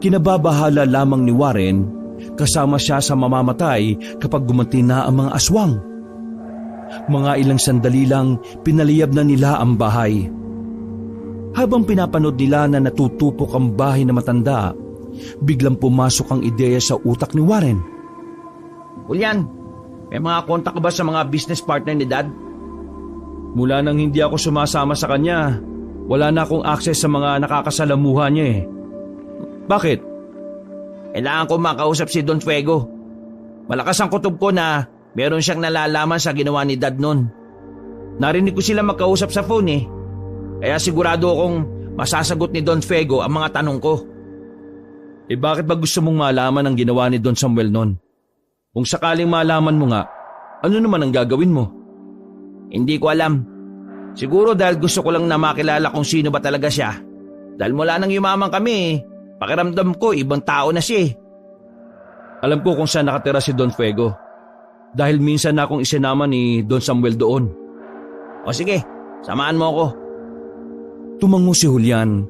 Kinababahala lamang ni Warren, kasama siya sa mamamatay kapag gumanti na ang mga aswang. Mga ilang sandali lang, pinaliyab na nila ang bahay. Habang pinapanood nila na natutupok ang bahay na matanda, biglang pumasok ang ideya sa utak ni Warren. Ulyan, may mga kontak ka ba sa mga business partner ni Dad? Mula nang hindi ako sumasama sa kanya, wala na akong access sa mga nakakasalamuha niya eh. Bakit? Kailangan ko makausap si Don Fuego. Malakas ang kutob ko na meron siyang nalalaman sa ginawa ni Dad nun. Narinig ko sila magkausap sa phone Kaya sigurado akong masasagot ni Don Fuego ang mga tanong ko. Bakit ba gusto mong malaman ang ginawa ni Don Samuel nun? Kung sakaling malaman mo nga, ano naman ang gagawin mo? Hindi ko alam. Siguro dahil gusto ko lang na makilala kung sino ba talaga siya. Dahil mula nang yumaman kami, pakiramdam ko ibang tao na siya Alam ko kung saan nakatira si Don Fuego. Dahil minsan na akong isinama ni Don Samuel doon. O sige, samahan mo ako. Tumango si Julian.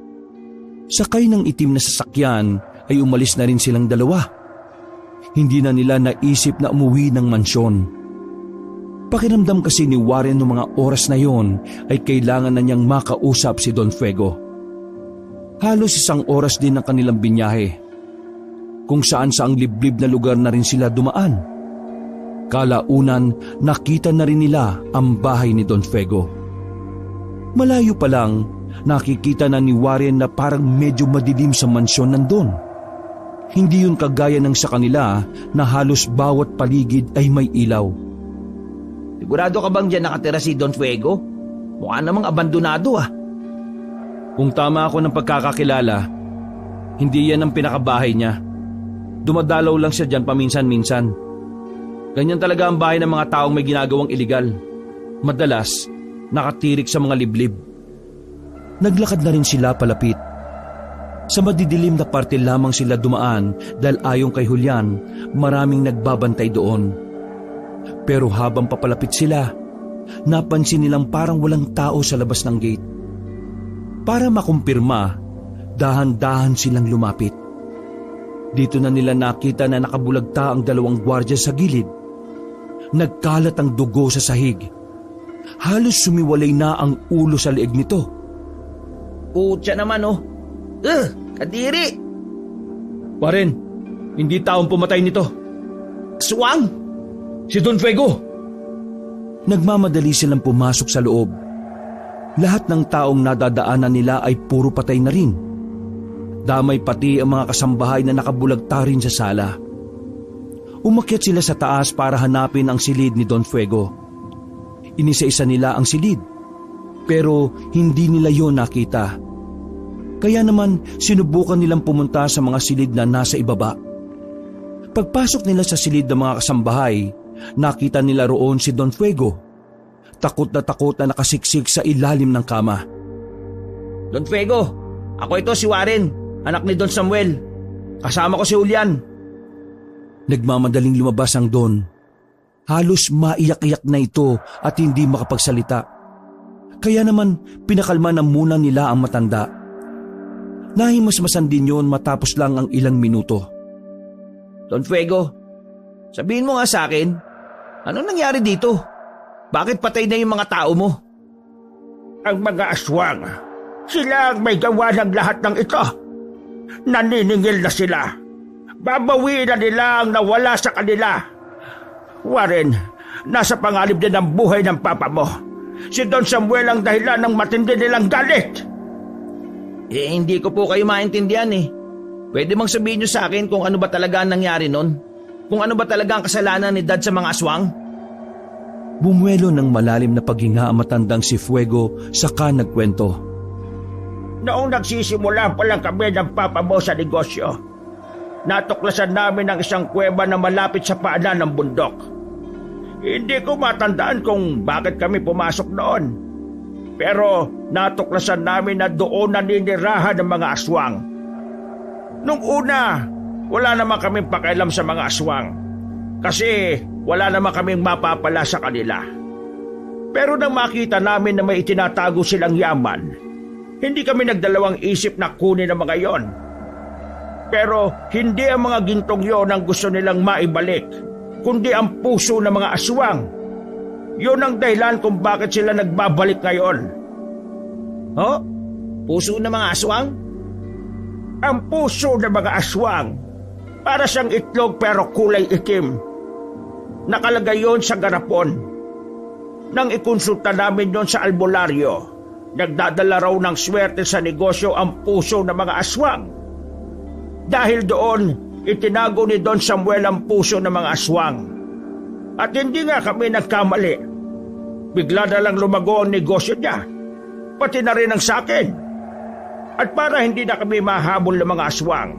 Sakay ng itim na sasakyan ay umalis na rin silang dalawa. Hindi na nila naisip na umuwi ng mansyon. Pakiramdam kasi ni Warren noong mga oras na yon ay kailangan na niyang makausap si Don Fuego. Halos 1 oras din ang kanilang binyahe. Kung saan saang liblib na lugar na rin sila dumaan. Kalaunan, nakita na rin nila ang bahay ni Don Fuego. Malayo pa lang, nakikita na ni Warren na parang medyo madilim sa mansyon nandun. Hindi yun kagaya ng sa kanila na halos bawat paligid ay may ilaw. Sigurado ka bang dyan nakatira si Don Fuego? Mukha namang abandonado ah. Kung tama ako ng pagkakakilala, hindi yan ang pinakabahay niya. Dumadalaw lang siya dyan paminsan-minsan. Ganyan talaga ang bahay ng mga taong may ginagawang iligal. Madalas, nakatirik sa mga liblib. Naglakad na rin sila palapit. Sa madidilim na parte lamang sila dumaan dahil ayon kay Julian, maraming nagbabantay doon. Pero habang papalapit sila, napansin nilang parang walang tao sa labas ng gate. Para makumpirma, dahan-dahan silang lumapit. Dito na nila nakita na nakabulagta ang dalawang gwardya sa gilid. Nagkalat ang dugo sa sahig. Halos sumiwalay na ang ulo sa leeg nito. Putya naman oh. Kadiri! Warren, hindi taong pumatay nito. Aswang! Si Don Fuego! Nagmamadali silang pumasok sa loob. Lahat ng taong nadadaanan nila ay puro patay na rin. Damay pati ang mga kasambahay na nakabulagta rin sa sala. Umakyat sila sa taas para hanapin ang silid ni Don Fuego. Inisa-isa nila ang silid, pero hindi nila yon nakita. Kaya naman sinubukan nilang pumunta sa mga silid na nasa ibaba. Pagpasok nila sa silid ng mga kasambahay, nakita nila roon si Don Fuego. Takot na nakasiksik sa ilalim ng kama. Don Fuego, ako ito si Warren, anak ni Don Samuel. Kasama ko si Julian. Nagmamadaling lumabas ang Don. Halos maiyak-iyak na ito at hindi makapagsalita. Kaya naman pinakalma na muna nila ang matanda. Nahimasmasan din yun matapos lang ang ilang minuto. Don Fuego, sabihin mo nga sa akin, ano nangyari dito? Bakit patay na yung mga tao mo? Ang mga aswang, sila ang may gawa ng lahat ng ito. Naniningil na sila. Babawiin na nila ang nawala sa kanila. Warren, nasa panganib din ang buhay ng papa mo. Si Don Samuel ang dahilan ng matindi nilang galit. Hindi ko po kayo maintindihan eh. Pwede bang sabihin nyo sa akin kung ano ba talaga ang nangyari nun? Kung ano ba talaga ang kasalanan ni Dad sa mga aswang? Bumuelo ng malalim na paghinga ang matandang si Fuego saka nagkwento. Noong nagsisimula pa lang kami ng papa mo sa negosyo, natuklasan namin ang isang kuweba na malapit sa paanan ng bundok. Hindi ko matandaan kung bakit kami pumasok noon. Pero natuklasan namin na doon naninirahan ng mga aswang. Nung una, wala naman kaming pakialam sa mga aswang. Kasi wala naman kaming mapapala sa kanila. Pero nang makita namin na may itinatago silang yaman, hindi kami nagdalawang isip na kunin ang mga yon. Pero hindi ang mga gintong yon ang gusto nilang maibalik, kundi ang puso ng mga aswang. Yun ang dahilan kung bakit sila nagbabalik ngayon. Oh? Puso ng mga aswang? Ang puso ng mga aswang, para siyang itlog pero kulay itim. Nakalagay yon sa garapon. Nang ikonsulta namin yon sa albularyo, nagdadala raw ng swerte sa negosyo ang puso ng mga aswang. Dahil doon, itinago ni Don Samuel ang puso ng mga aswang. At hindi nga kami nagkamali. Bigla na lang lumago ang negosyo niya, pati na rin ang sakin. At para hindi na kami mahabol ng mga aswang,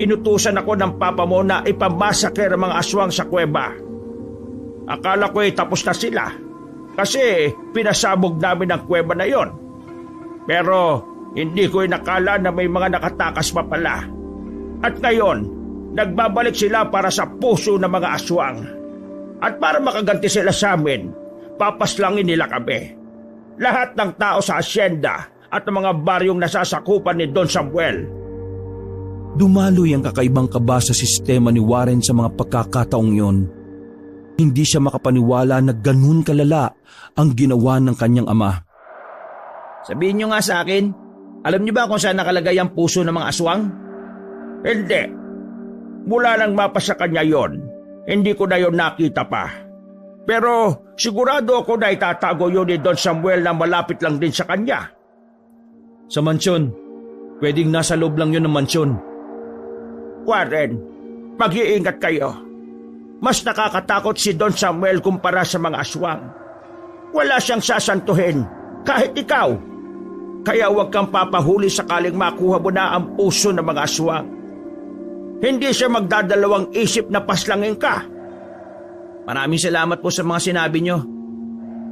inutusan ako ng papa mo na ipamasaker ang mga aswang sa kuweba. Akala ko tapos na sila, kasi pinasabog namin ang kuweba na yon. Pero hindi ko inakala na may mga nakatakas pa pala. At ngayon, nagbabalik sila para sa puso ng mga aswang. At para makaganti sila sa amin, papaslangin nila kami. Lahat ng tao sa asyenda at ng mga baryong nasasakupan ni Don Samuel. Dumaloy ang kakaibang kaba sa sistema ni Warren sa mga pagkakataong yon. Hindi siya makapaniwala na ganun kalala ang ginawa ng kanyang ama. Sabihin nyo nga sa akin, alam nyo ba kung saan nakalagay ang puso ng mga aswang? Hindi. Mula nang mapa sa kanya yon, hindi ko na yon nakita pa. Pero sigurado ako na itatago yun ni Don Samuel na malapit lang din sa kanya. Sa mansyon. Pwedeng nasa loob lang yun ng mansyon. Warren, mag-iingat kayo. Mas nakakatakot si Don Samuel kumpara sa mga aswang. Wala siyang sasantuhin, kahit ikaw. Kaya huwag kang papahuli sakaling makuha mo na ang puso ng mga aswang. Hindi siya magdadalawang isip na paslangin ka. Maraming salamat po sa mga sinabi nyo.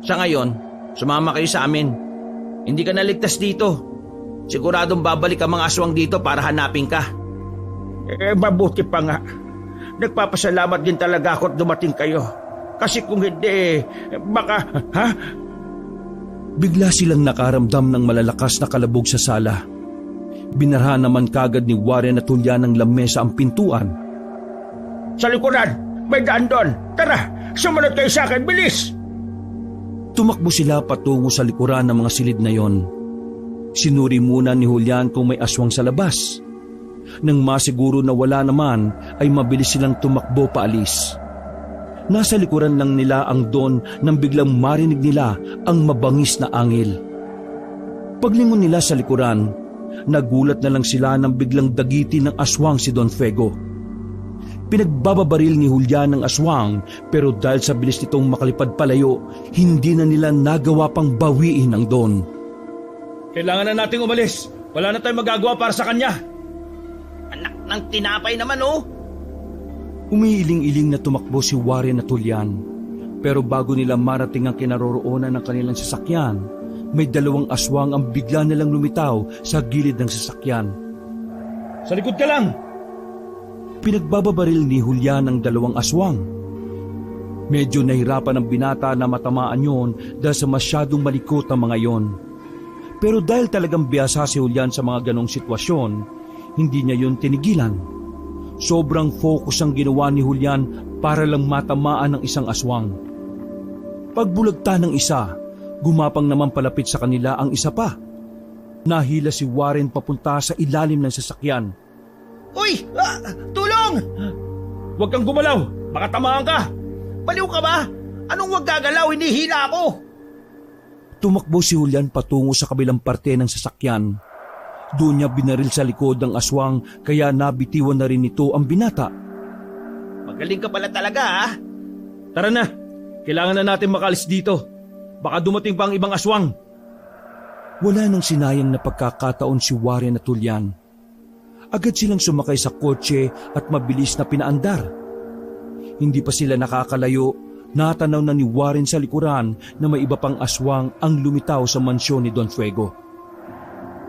Sa ngayon, sumama kayo sa amin. Hindi ka naligtas dito. Siguradong babalik ang mga aswang dito para hanapin ka. Mabuti pa nga. Nagpapasalamat din talaga ako at dumating kayo. Kasi kung hindi, baka... Ha? Bigla silang nakaramdam ng malalakas na kalabog sa sala. Binarha naman kagad ni Warren at Julian ng lamesa ang pintuan. Sa likuran, may daan doon. Tara, sumunod kayo sa akin, bilis! Tumakbo sila patungo sa likuran ng mga silid na yon. Sinuri muna ni Julian kung may aswang sa labas. Nang masiguro na wala naman, ay mabilis silang tumakbo paalis. Nasa likuran lang nila ang Don nang biglang marinig nila ang mabangis na angil. Paglingon nila sa likuran, nagulat na lang sila nang biglang dagitin ng aswang si Don Fuego. Pinagbababaril ni Julian ng aswang pero dahil sa bilis nitong makalipad palayo, hindi na nila nagawa pang bawiin ang Don. Kailangan na nating umalis. Wala na tayong magagawa para sa kanya. Anak ng tinapay naman oh. Umiiling-iling na tumakbo si Warren at Julian. Pero bago nila marating ang kinaroroonan ng kanilang sasakyan, may dalawang aswang ang bigla nilang lumitaw sa gilid ng sasakyan. Sa likod ka lang! Pinagbababaril ni Julian ang dalawang aswang. Medyo nahirapan ang binata na matamaan yon dahil sa masyadong malikot ang mga yon. Pero dahil talagang biyasa si Julian sa mga ganong sitwasyon, hindi niya yon tinigilan. Sobrang focus ang ginawa ni Julian para lang matamaan ng isang aswang. Pagbulagta ng isa, gumapang naman palapit sa kanila ang isa pa. Nahila si Warren papunta sa ilalim ng sasakyan. Uy! Tulong! Huwag kang gumalaw! Baka tamaan ka! Baliw ka ba? Anong huwag gagalaw? Hinihila ako! Tumakbo si Julian patungo sa kabilang parte ng sasakyan. Doon niya binaril sa likod ang aswang kaya nabitiwan na rin ito ang binata. Magaling ka pala talaga ha? Tara na! Kailangan na natin makalis dito. Baka dumating pa ang ibang aswang. Wala nang sinayang na pagkakataon si Warren at Julian. Agad silang sumakay sa kotse at mabilis na pinaandar. Hindi pa sila nakakalayo, natanaw na ni Warren sa likuran na may iba pang aswang ang lumitaw sa mansyon ni Don Fuego.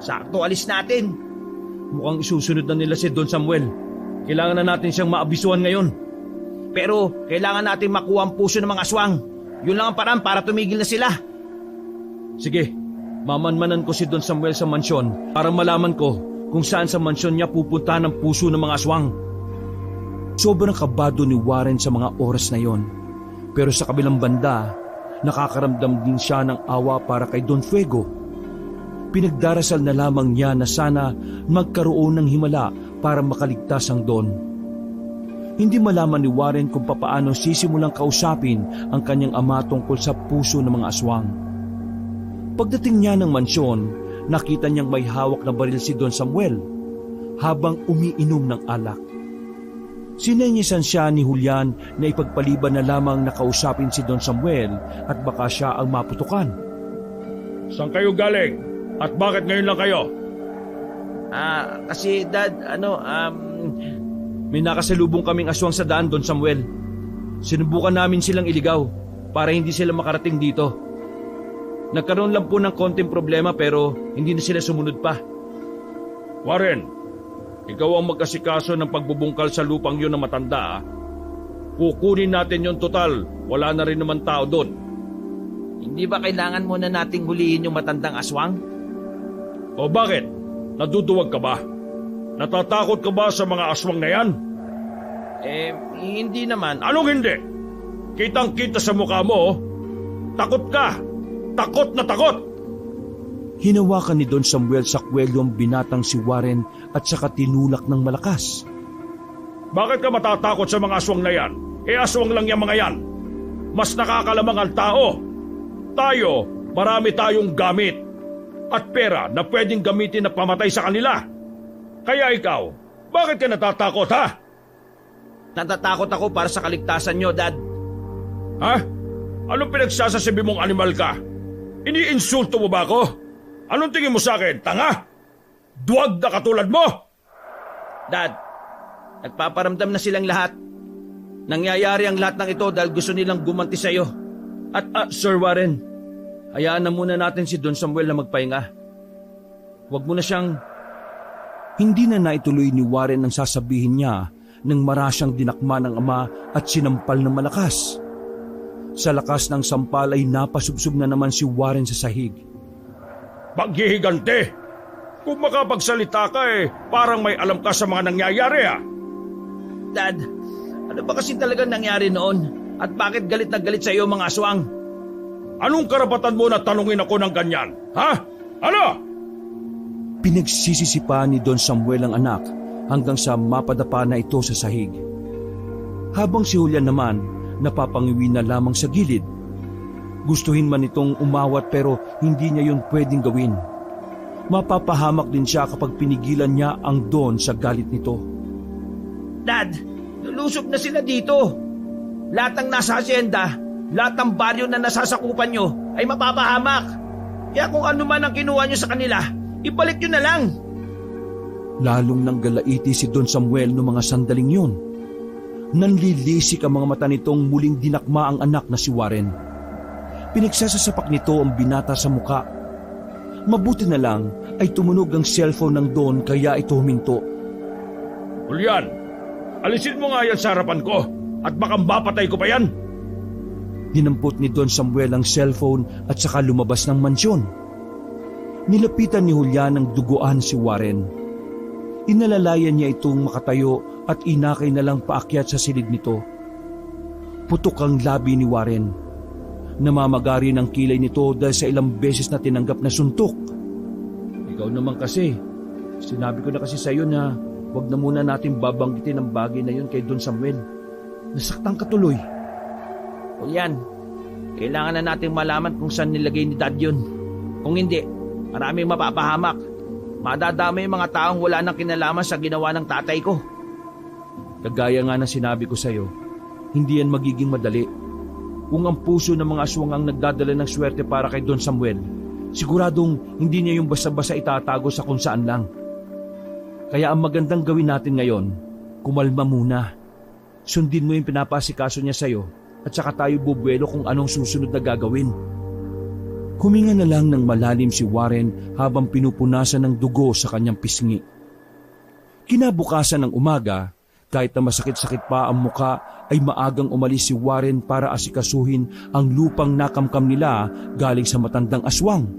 Sakto alis natin. Mukhang isusunod na nila si Don Samuel. Kailangan na natin siyang maabisuhan ngayon. Pero kailangan natin makuha ang puso ng mga aswang. Yun lang ang paraan para tumigil na sila. Sige, mamanmanan ko si Don Samuel sa mansyon para malaman ko kung saan sa mansyon niya pupunta ng puso ng mga aswang. Sobrang kabado ni Warren sa mga oras na yon. Pero sa kabilang banda, nakakaramdam din siya ng awa para kay Don Fuego. Pinagdarasal na lamang niya na sana magkaroon ng himala para makaligtas ang Don. Hindi malaman ni Warren kung papaano sisimulang kausapin ang kanyang ama tungkol sa puso ng mga aswang. Pagdating niya ng mansyon, nakita niyang may hawak na baril si Don Samuel habang umiinom ng alak. Sinenyesan siya ni Julian na ipagpaliban na lamang nakausapin si Don Samuel at baka siya ang maputukan. Saan kayo galing? At bakit ngayon lang kayo? Kasi Dad, May nakasalubong kaming aswang sa daan, Don Samuel. Sinubukan namin silang iligaw para hindi sila makarating dito. Nagkaroon lang po ng konting problema pero hindi na sila sumunod pa. Warren, ikaw ang magkasikaso ng pagbubungkal sa lupang yun na matanda. Kukunin natin yon total. Wala na rin naman tao doon. Hindi ba kailangan muna nating huliin yung matandang aswang? O bakit? Naduduwag ka ba? Natatakot ka ba sa mga aswang na yan? Hindi naman. Anong hindi? Kitang-kita sa mukha mo, oh. Takot ka! Takot na takot! Hinawakan ni Don Samuel sa kwelyo ang binatang si Warren at saka tinulak ng malakas. Bakit ka matatakot sa mga aswang na yan? Aswang lang yung mga yan. Mas nakakalamang ang tao. Tayo, marami tayong gamit. at pera na pwedeng gamitin na pamatay sa kanila. Kaya ikaw, bakit ka natatakot, ha? Natatakot ako para sa kaligtasan nyo, Dad. Ha? Anong pinagsasasabi mong animal ka? Iniinsulto mo ba ako? Anong tingin mo sa akin, tanga? Duwag na katulad mo! Dad, nagpaparamdam na silang lahat. Nangyayari ang lahat ng ito dahil gusto nilang gumanti sa'yo. At Sir Warren, hayaan na muna natin si Don Samuel na magpahinga. Huwag mo na siyang... Hindi na naituloy ni Warren ang sasabihin niya nang marasyang dinakma ng ama at sinampal ng malakas. Sa lakas ng sampal ay napasubsob na naman si Warren sa sahig. Paghihigante! Kung makapagsalita ka parang may alam ka sa mga nangyayari, ha? Dad, ano ba kasi talagang nangyari noon? At bakit galit na galit sa iyo mga aswang? Anong karapatan mo na tanungin ako ng ganyan, ha? Ano? Pinagsisisipa ni Don Samuel ang anak hanggang sa mapadapa na ito sa sahig. Habang si Julian naman napapangiwi na lamang sa gilid. Gustuhin man itong umawat pero hindi niya yun pwedeng gawin. Mapapahamak din siya kapag pinigilan niya ang Don sa galit nito. Dad, lulusob na sila dito. Lahat ng nasa asyenda, lahat ng baryo na nasasakupan nyo ay mapapahamak. Kaya kung ano man ang kinuha nyo sa kanila, ibalik nyo na lang. Lalong nang galaiti si Don Samuel noong mga sandaling yun. Nanlilisik ang mga mata nitong muling dinakma ang anak na si Warren. Pinagsasasapak nito ang binata sa muka. Mabuti na lang ay tumunog ang cellphone ng Don kaya ito huminto. Julian, alisin mo nga yan sa harapan ko at baka mapatay ko pa yan. Dinampot ni Don Samuel ang cellphone at saka lumabas ng mansyon. Nilapitan ni Julian ng duguan si Warren. Inalalayan niya itong makatayo at inakay na lang paakyat sa silid nito. Putok ang labi ni Warren. Namamagari ng kilay nito dahil sa ilang beses na tinanggap na suntok. Ikaw naman kasi, sinabi ko na kasi sa iyo na wag na muna natin babanggitin ang bagay na yun kay Don Samuel. Nasaktan ka tuloy. O yan, kailangan na nating malaman kung saan nilagay ni Dad yun. Kung hindi, maraming mapapahamak. Madadami yung mga taong wala nang kinalaman sa ginawa ng tatay ko. Kagaya nga ng sinabi ko sa iyo, hindi yan magiging madali. Kung ang puso ng mga aswang ang nagdadala ng swerte para kay Don Samuel, siguradong hindi niya yung basta-basta itatago sa kung saan lang. Kaya ang magandang gawin natin ngayon, kumalma muna. Sundin mo yung pinapasikaso niya sa iyo at saka tayo bubuelo kung anong susunod na gagawin. Huminga na lang ng malalim si Warren habang pinupunasan ng dugo sa kanyang pisngi. Kinabukasan ng umaga, kahit na masakit-sakit pa ang muka, ay maagang umalis si Warren para asikasuhin ang lupang nakamkam nila galing sa matandang aswang.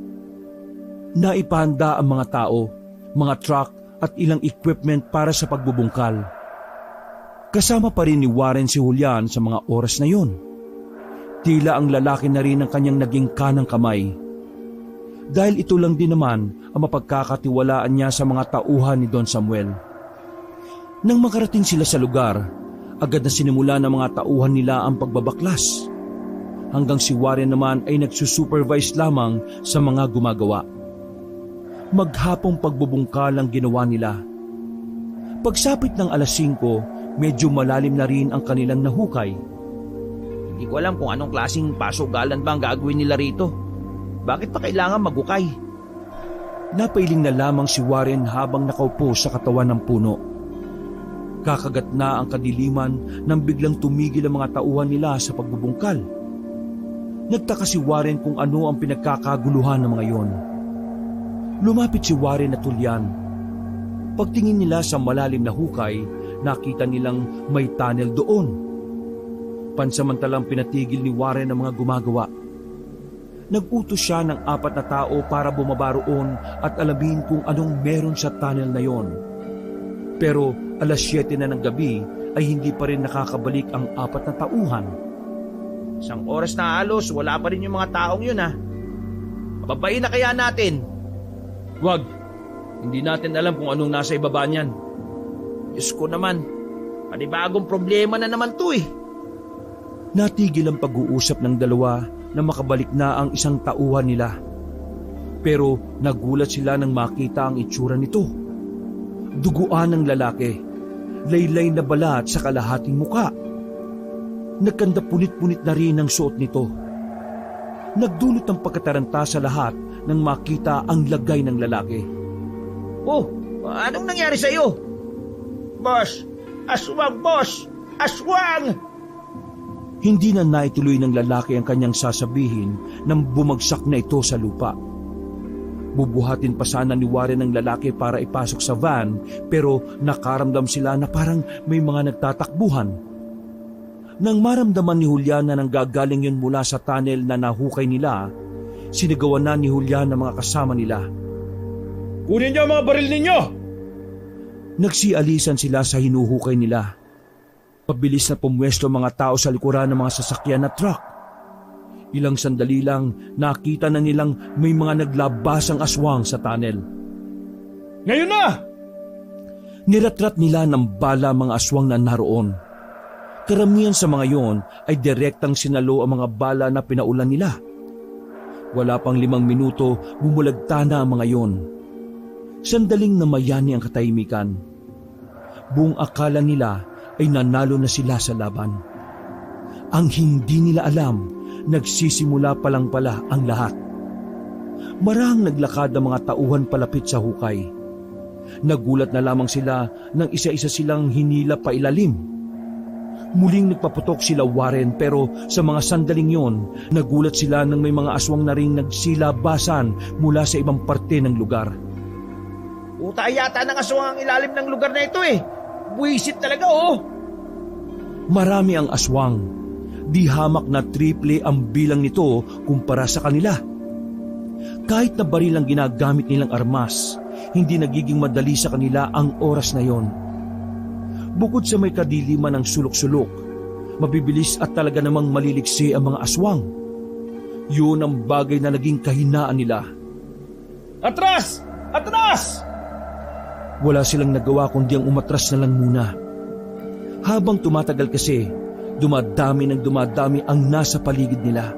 Naipahanda ang mga tao, mga truck at ilang equipment para sa pagbubungkal. Kasama pa rin ni Warren si Julian sa mga oras na yun. Tila ang lalaki na rin ang kanyang naging kanang kamay. Dahil ito lang din naman ang mapagkakatiwalaan niya sa mga tauhan ni Don Samuel. Nang makarating sila sa lugar, agad na sinimula ng mga tauhan nila ang pagbabaklas. Hanggang si Warren naman ay nagsusupervise lamang sa mga gumagawa. Maghapong pagbubungkal ang ginawa nila. Pagsapit ng alas 5, medyo malalim na rin ang kanilang nahukay. Hindi ko alam kung anong klaseng pasugalan ba ang gagawin nila rito. Bakit pa kailangan magukay? Napailing na lamang si Warren habang nakaupo sa katawan ng puno. Kakagat na ang kadiliman nang biglang tumigil ang mga tauhan nila sa pagbubungkal. Nagtaka si Warren kung ano ang pinagkakaguluhan ng mga yon. Lumapit si Warren at Julian. Pagtingin nila sa malalim na hukay, nakita nilang may tunnel doon. Pansamantalang pinatigil ni Warren ang mga gumagawa. Nag-utos siya ng 4 na tao para bumaba roon at alamin kung anong meron sa tunnel na yon. Pero alas 7 na ng gabi ay hindi pa rin nakakabalik ang 4 na tauhan. Isang oras na halos, wala pa rin yung mga taong yun ha. Pababain na kaya natin? Wag, hindi natin alam kung anong nasa ibaba niyan. Diyos ko naman, panibagong problema na naman to eh. Natigil ang pag-uusap ng dalawa na makabalik na ang isang tauhan nila. Pero nagulat sila nang makita ang itsura nito. Duguan ng lalaki, laylay na balat sa kalahating muka. Nagkanda punit-punit na rin ang suot nito. Nagdulot ng pagkataranta sa lahat nang makita ang lagay ng lalaki. Oh, anong nangyari sa'yo? Boss! Aswang, boss! Aswang! Hindi na naituloy ng lalaki ang kanyang sasabihin nang bumagsak na ito sa lupa. Bubuhatin pa sana ni Warren ang lalaki para ipasok sa van, pero nakaramdam sila na parang may mga nagtatakbuhan. Nang maramdaman ni Julian na nanggagaling yun mula sa tunnel na nahukay nila, sinigawan na ni Julian ang mga kasama nila. Kunin niyo ang mga baril ninyo! Nagsialisan sila sa hinuhukay nila. Pabilis na pumwesto ang mga tao sa likuran ng mga sasakyan na truck. Ilang sandali lang, nakita na nilang may mga naglabasang aswang sa tunnel. Ngayon na! Niratrat nila ng bala mga aswang na naroon. Karamihan sa mga yon ay direktang sinalo ang mga bala na pinaulan nila. Wala pang 5 minuto, bumulagta na ang mga yon. Sandaling namayani ang katahimikan. Buong akala nila ay nanalo na sila sa laban. Ang hindi nila alam, nagsisimula pa lang pala ang lahat. Marahang naglakad ang mga tauhan palapit sa hukay. Nagulat na lamang sila nang isa-isa silang hinila pa ilalim. Muling nagpaputok sila Warren, pero sa mga sandaling yon, nagulat sila nang may mga aswang na ring nagsilabasan mula sa ibang parte ng lugar. Puta yata ng aswang ang ilalim ng lugar na ito eh. Buwisit talaga oh. Marami ang aswang. Di hamak na triple ang bilang nito kumpara sa kanila. Kahit na baril ang ginagamit nilang armas, hindi nagiging madali sa kanila ang oras na yon. Bukod sa may kadiliman ng sulok-sulok, mabibilis at talaga namang maliliksi ang mga aswang. Yun ang bagay na naging kahinaan nila. Atras! Atras! Wala silang nagawa kundi ang umatras na lang muna. Habang tumatagal kasi, dumadami ang nasa paligid nila.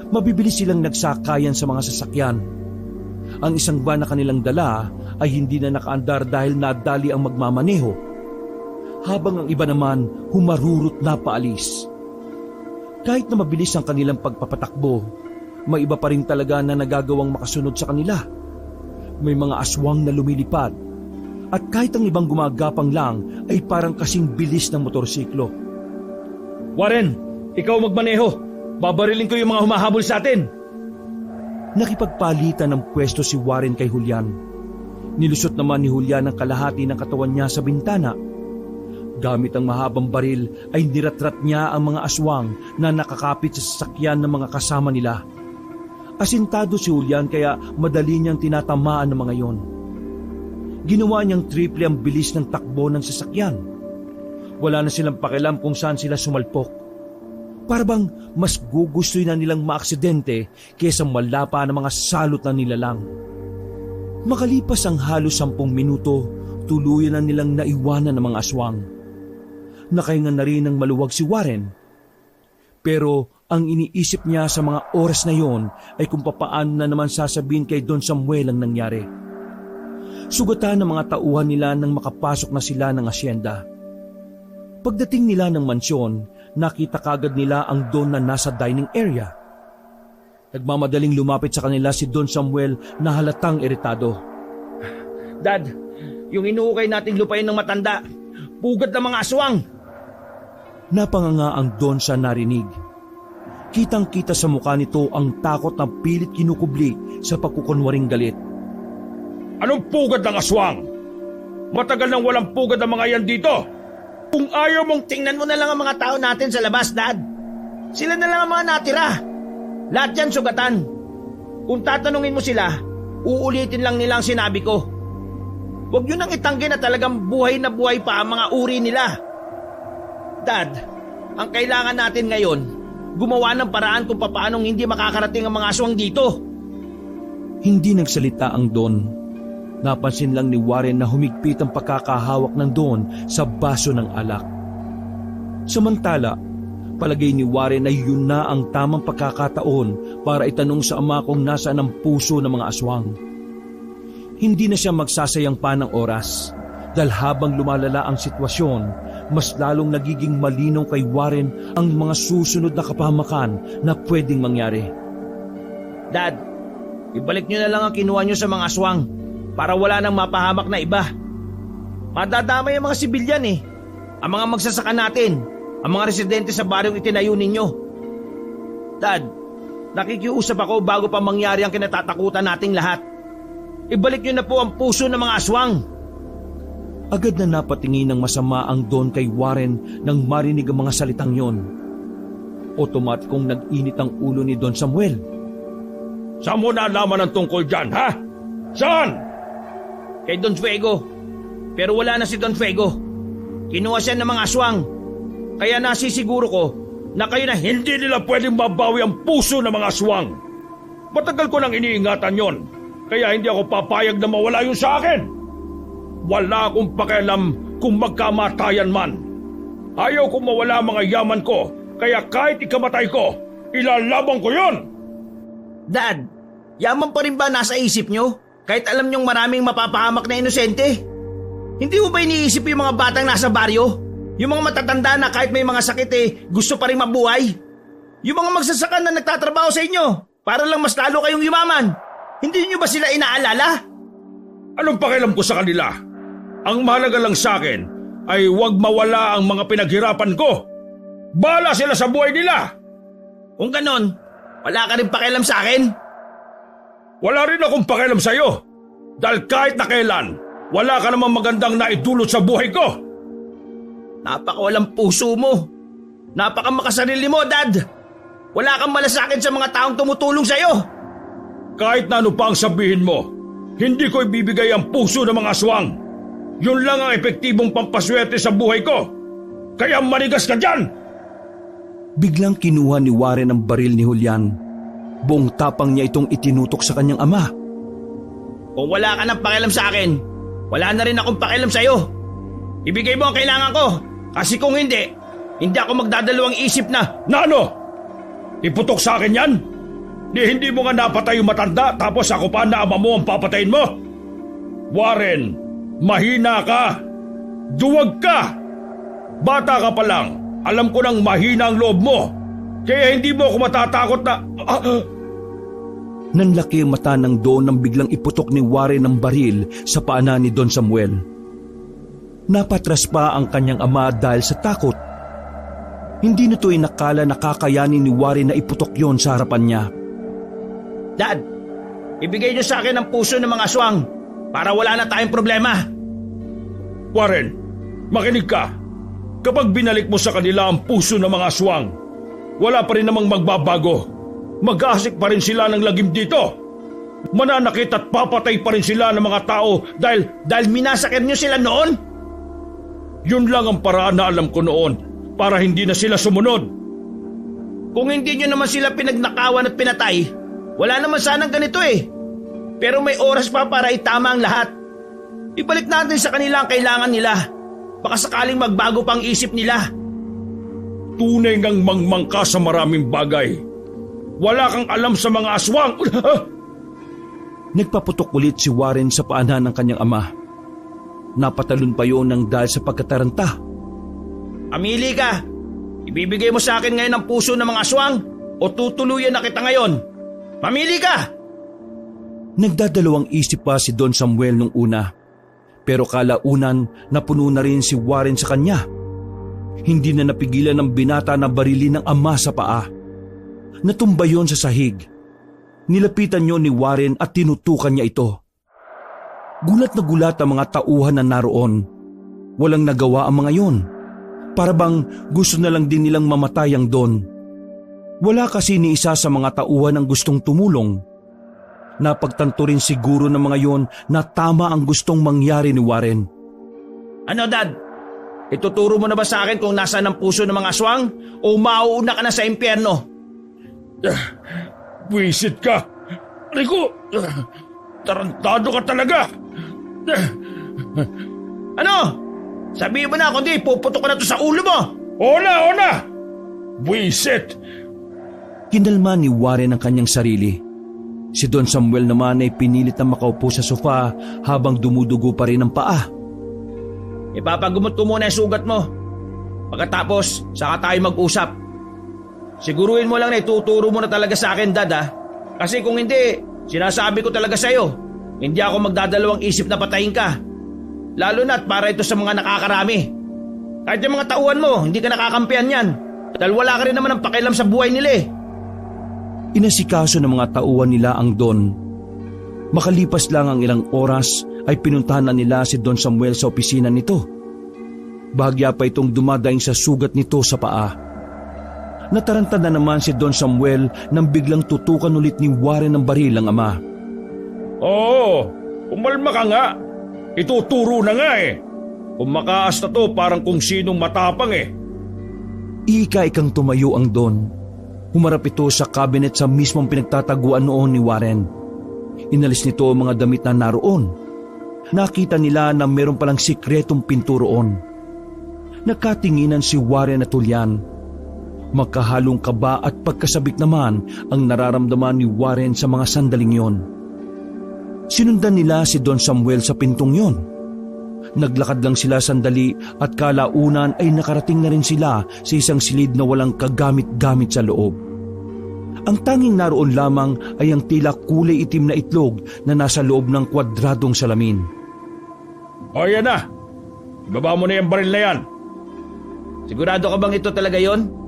Mabibilis silang nagsakayan sa mga sasakyan. Ang isang van na kanilang dala ay hindi na nakaandar dahil nadali ang magmamaneho, habang ang iba naman humarurot na paalis. Kahit na mabilis ang kanilang pagpapatakbo, may iba pa rin talaga na nagagawang makasunod sa kanila. May mga aswang na lumilipad, at kahit ang ibang gumagapang lang ay parang kasing bilis ng motorsiklo. Warren, ikaw magmaneho. Babarilin ko yung mga humahabol sa atin. Nakipagpalitan ng pwesto si Warren kay Julian. Nilusot naman ni Julian ang kalahati ng katawan niya sa bintana. Gamit ang mahabang baril ay niratrat niya ang mga aswang na nakakapit sa sasakyan ng mga kasama nila. Asintado si Julian kaya madali niyang tinatamaan ng mga yon. Ginawa niyang triple ang bilis ng takbo ng sasakyan. Wala na silang pakialam kung saan sila sumalpok. Parang mas gugustoy na nilang maaksidente kaysa malapa ng mga salot na nilalang. Makalipas ang halos 10 minuto, tuluyan na nilang naiwanan ng mga aswang. Nakahinga na rin ng maluwag si Warren. Pero ang iniisip niya sa mga oras na yon ay kung papaano na naman sasabihin kay Don Samuel ang nangyari. Sugatan ng mga tauhan nila nang makapasok na sila ng asyenda. Pagdating nila ng mansyon, nakita kagad nila ang Don na nasa dining area. Nagmamadaling lumapit sa kanila si Don Samuel na halatang iritado. Dad, yung inuukay nating lupain ng matanda, pugad ng mga aswang. Napanganga ang Don sa narinig. Kitang-kita sa mukha nito ang takot na pilit kinukubli sa pagkukunwaring galit. Anong pugad ng aswang? Matagal nang walang pugad ang mga yan dito. Kung ayaw mong Tingnan mo na lang ang mga tao natin sa labas, Dad. Sila na lang ang mga natira. Lahat yan sugatan. Kung tatanungin mo sila, uulitin lang nila ang sinabi ko. Huwag nyo nang itanggi na talagang buhay na buhay pa ang mga uri nila. Dad, ang kailangan natin ngayon, gumawa ng paraan kung paanong hindi makakarating ang mga aswang dito. Hindi nagsalita ang Don. Napansin lang ni Warren na humigpit ang pagkakahawak ng Don sa baso ng alak. Samantala, Palagay ni Warren ay yun na ang tamang pagkakataon para itanong sa ama kung nasaan ang puso ng mga aswang. Hindi na siya magsasayang pa ng oras dahil habang lumalala ang sitwasyon, mas lalong nagiging malinaw kay Warren ang mga susunod na kapahamakan na pwedeng mangyari. Dad, ibalik nyo na lang ang kinuha nyo sa mga aswang para wala nang mapahamak na iba. Madadamay ang mga sibilyan eh. Ang mga magsasaka natin, ang mga residente sa baryong itinayo ninyo. Dad, nakikiusap ako bago pa mangyari ang kinatatakutan nating lahat. Ibalik nyo na po ang puso ng mga aswang. Agad na napatingin ng masama ang Don kay Warren nang marinig ang mga salitang yon. Otomatikong nag-init ang ulo ni Don Samuel. Saan mo nalaman ang tungkol dyan, ha? Saan? Kay Don Fuego. Pero wala na si Don Fuego. Kinuha siya ng mga aswang. Kaya nasisiguro ko na kayo na Hindi nila pwedeng mabawi ang puso ng mga aswang. Matagal ko nang iniingatan yon, kaya hindi ako papayag na mawala yun sa akin. Wala akong pakialam kung magkamatayan man. Ayaw kong mawala ang mga yaman ko, kaya kahit ikamatay ko, ilalaban ko yon. Dad, yaman pa rin ba nasa isip nyo? Kahit alam nyong maraming mapapahamak na inosente? Hindi mo ba iniisip yung mga batang nasa baryo? Yung mga matatanda na kahit may mga sakit gusto pa rin mabuhay? Yung mga magsasaka na nagtatrabaho sa inyo para lang mas lalo kayong yumaman? Hindi nyo ba sila inaalala? Anong pakialam ko sa kanila? Ang mahalaga lang sa akin ay huwag mawala ang mga pinaghirapan ko. Bahala sila sa buhay nila. Kung ganon, wala ka rin pakialam sa akin? Wala rin akong pakialam sa iyo. Dahil kahit na kailan, wala ka namang magandang naidulot sa buhay ko. Napakawalang puso mo. Napakamakasarili mo, Dad. Wala kang malasakit sa mga taong tumutulong sa'yo. Kahit na ano pa ang sabihin mo, hindi ko ibibigay ang puso ng mga aswang. Yun lang ang epektibong pampaswerte sa buhay ko. Kaya manigas ka dyan! Biglang kinuha ni Warren ang baril ni Julian. Buong tapang niya itong itinutok sa kanyang ama. Kung wala ka ng pakialam sa akin, wala na rin akong pakialam sa'yo. Ibigay mo ang kailangan ko. Kasi kung hindi ako magdadalawang isip na. Na ano? Iputok sa akin yan? Hindi mo nga napatay yung matanda tapos ako pa na ama mo ang papatayin mo? Warren, mahina ka. Duwag ka. Bata ka pa lang. Alam ko nang mahina ang loob mo. Kaya hindi mo ako matatakot na... Nanlaki ang mata ng Don nang biglang iputok ni Warren ang baril sa paanan ni Don Samuel. Napatras pa ang kanyang ama dahil sa takot. Hindi nito inakala na kakayanin ni Warren na iputok yon sa harapan niya. Dad, ibigay niyo sa akin ang puso ng mga aswang para wala na tayong problema. Warren, makinig ka. Kapag binalik mo sa kanila ang puso ng mga aswang, wala pa rin namang magbabago. Mag-aasik pa rin sila ng lagim dito. Mananakit at papatay pa rin sila ng mga tao dahil minasakit niyo sila noon? Yun lang ang paraan na alam ko noon para hindi na sila sumunod. Kung hindi niyo naman sila pinagnakawan at pinatay, wala naman sanang ganito Pero may oras pa para itama ang lahat. Ibalik natin sa kanila ang kailangan nila. Baka sakaling magbago pang isip nila. Tunay ngang mangmangka sa maraming bagay. Wala kang alam sa mga aswang. Nagpaputok ulit si Warren sa paanan ng kanyang ama. Napatalon pa yun ng dahil sa pagkataranta. Amili ka. Ibibigay mo sa akin ngayon ang puso ng mga aswang o tutuluyan na kita ngayon. Mamili ka! Nagdadalawang isip pa si Don Samuel nung una. Pero kalaunan napuno na rin si Warren sa kanya. Hindi na napigilan ng binata na barilin ng ama sa paa. Natumba yon sa sahig. Nilapitan yon ni Warren at tinutukan niya ito. Gulat na gulat ang mga tauhan na naroon. Walang nagawa ang mga yon. Para bang gusto na lang din nilang mamatay ang Don. Wala kasi ni isa sa mga tauhan ang gustong tumulong. Napagtanto rin siguro ng mga yon na tama ang gustong mangyari ni Warren. Ano, Dad? Ituturo mo na ba sa akin kung nasaan ang puso ng mga aswang o mauuna ka na sa impyerno? Buisit ka. Rico, tarantado ka talaga. Ano? Sabihin mo na, kundi puputok ko na to sa ulo mo. Oo na, oo na. Buisit! Kinalma ni Warren ang kanyang sarili. Si Don Samuel naman ay pinilit na makaupo sa sofa habang dumudugo pa rin ang paa. Ipapagumot ko muna yung sugat mo. Pagkatapos, saka tayo mag-usap. Siguruhin mo lang na ituturo mo na talaga sa akin, Dad, ha? Kasi kung hindi, sinasabi ko talaga sa'yo, hindi ako magdadalawang isip na patayin ka. Lalo na't para ito sa mga nakakarami. Kahit yung mga tauhan mo, hindi ka nakakampihan yan. Dahil wala ka rin naman ang pakialam sa buhay nila eh. Inasikaso ng mga tauhan nila ang Don. Makalipas lang ang ilang oras ay pinuntahan na nila si Don Samuel sa opisina nito. Bahagya pa itong dumadaing sa sugat nito sa paa. Nataranta na naman si Don Samuel nang biglang tutukan ulit ni Warren ng baril ang ama. Oo, umalma ka nga. Ituturo na nga eh. Kung makaas na to parang kung sinong matapang eh. Ika-ikang tumayo ang Don. Humarap ito sa cabinet sa mismong pinagtataguan noon ni Warren. Inalis nito ang mga damit na naroon. Nakita nila na meron palang sikretong pinto roon. Nagkatinginan si Warren at Julian. Magkahalong kaba at pagkasabik naman ang nararamdaman ni Warren sa mga sandaling yon. Sinundan nila si Don Samuel sa pintong yon. Naglakad lang sila sandali at kalaunan ay nakarating na rin sila sa isang silid na walang kagamit-gamit sa loob. Ang tanging naroon lamang ay ang tila kulay itim na itlog na nasa loob ng kwadradong salamin. O yan na, ibaba mo na yung baril na yan. Sigurado ka bang ito talaga yon?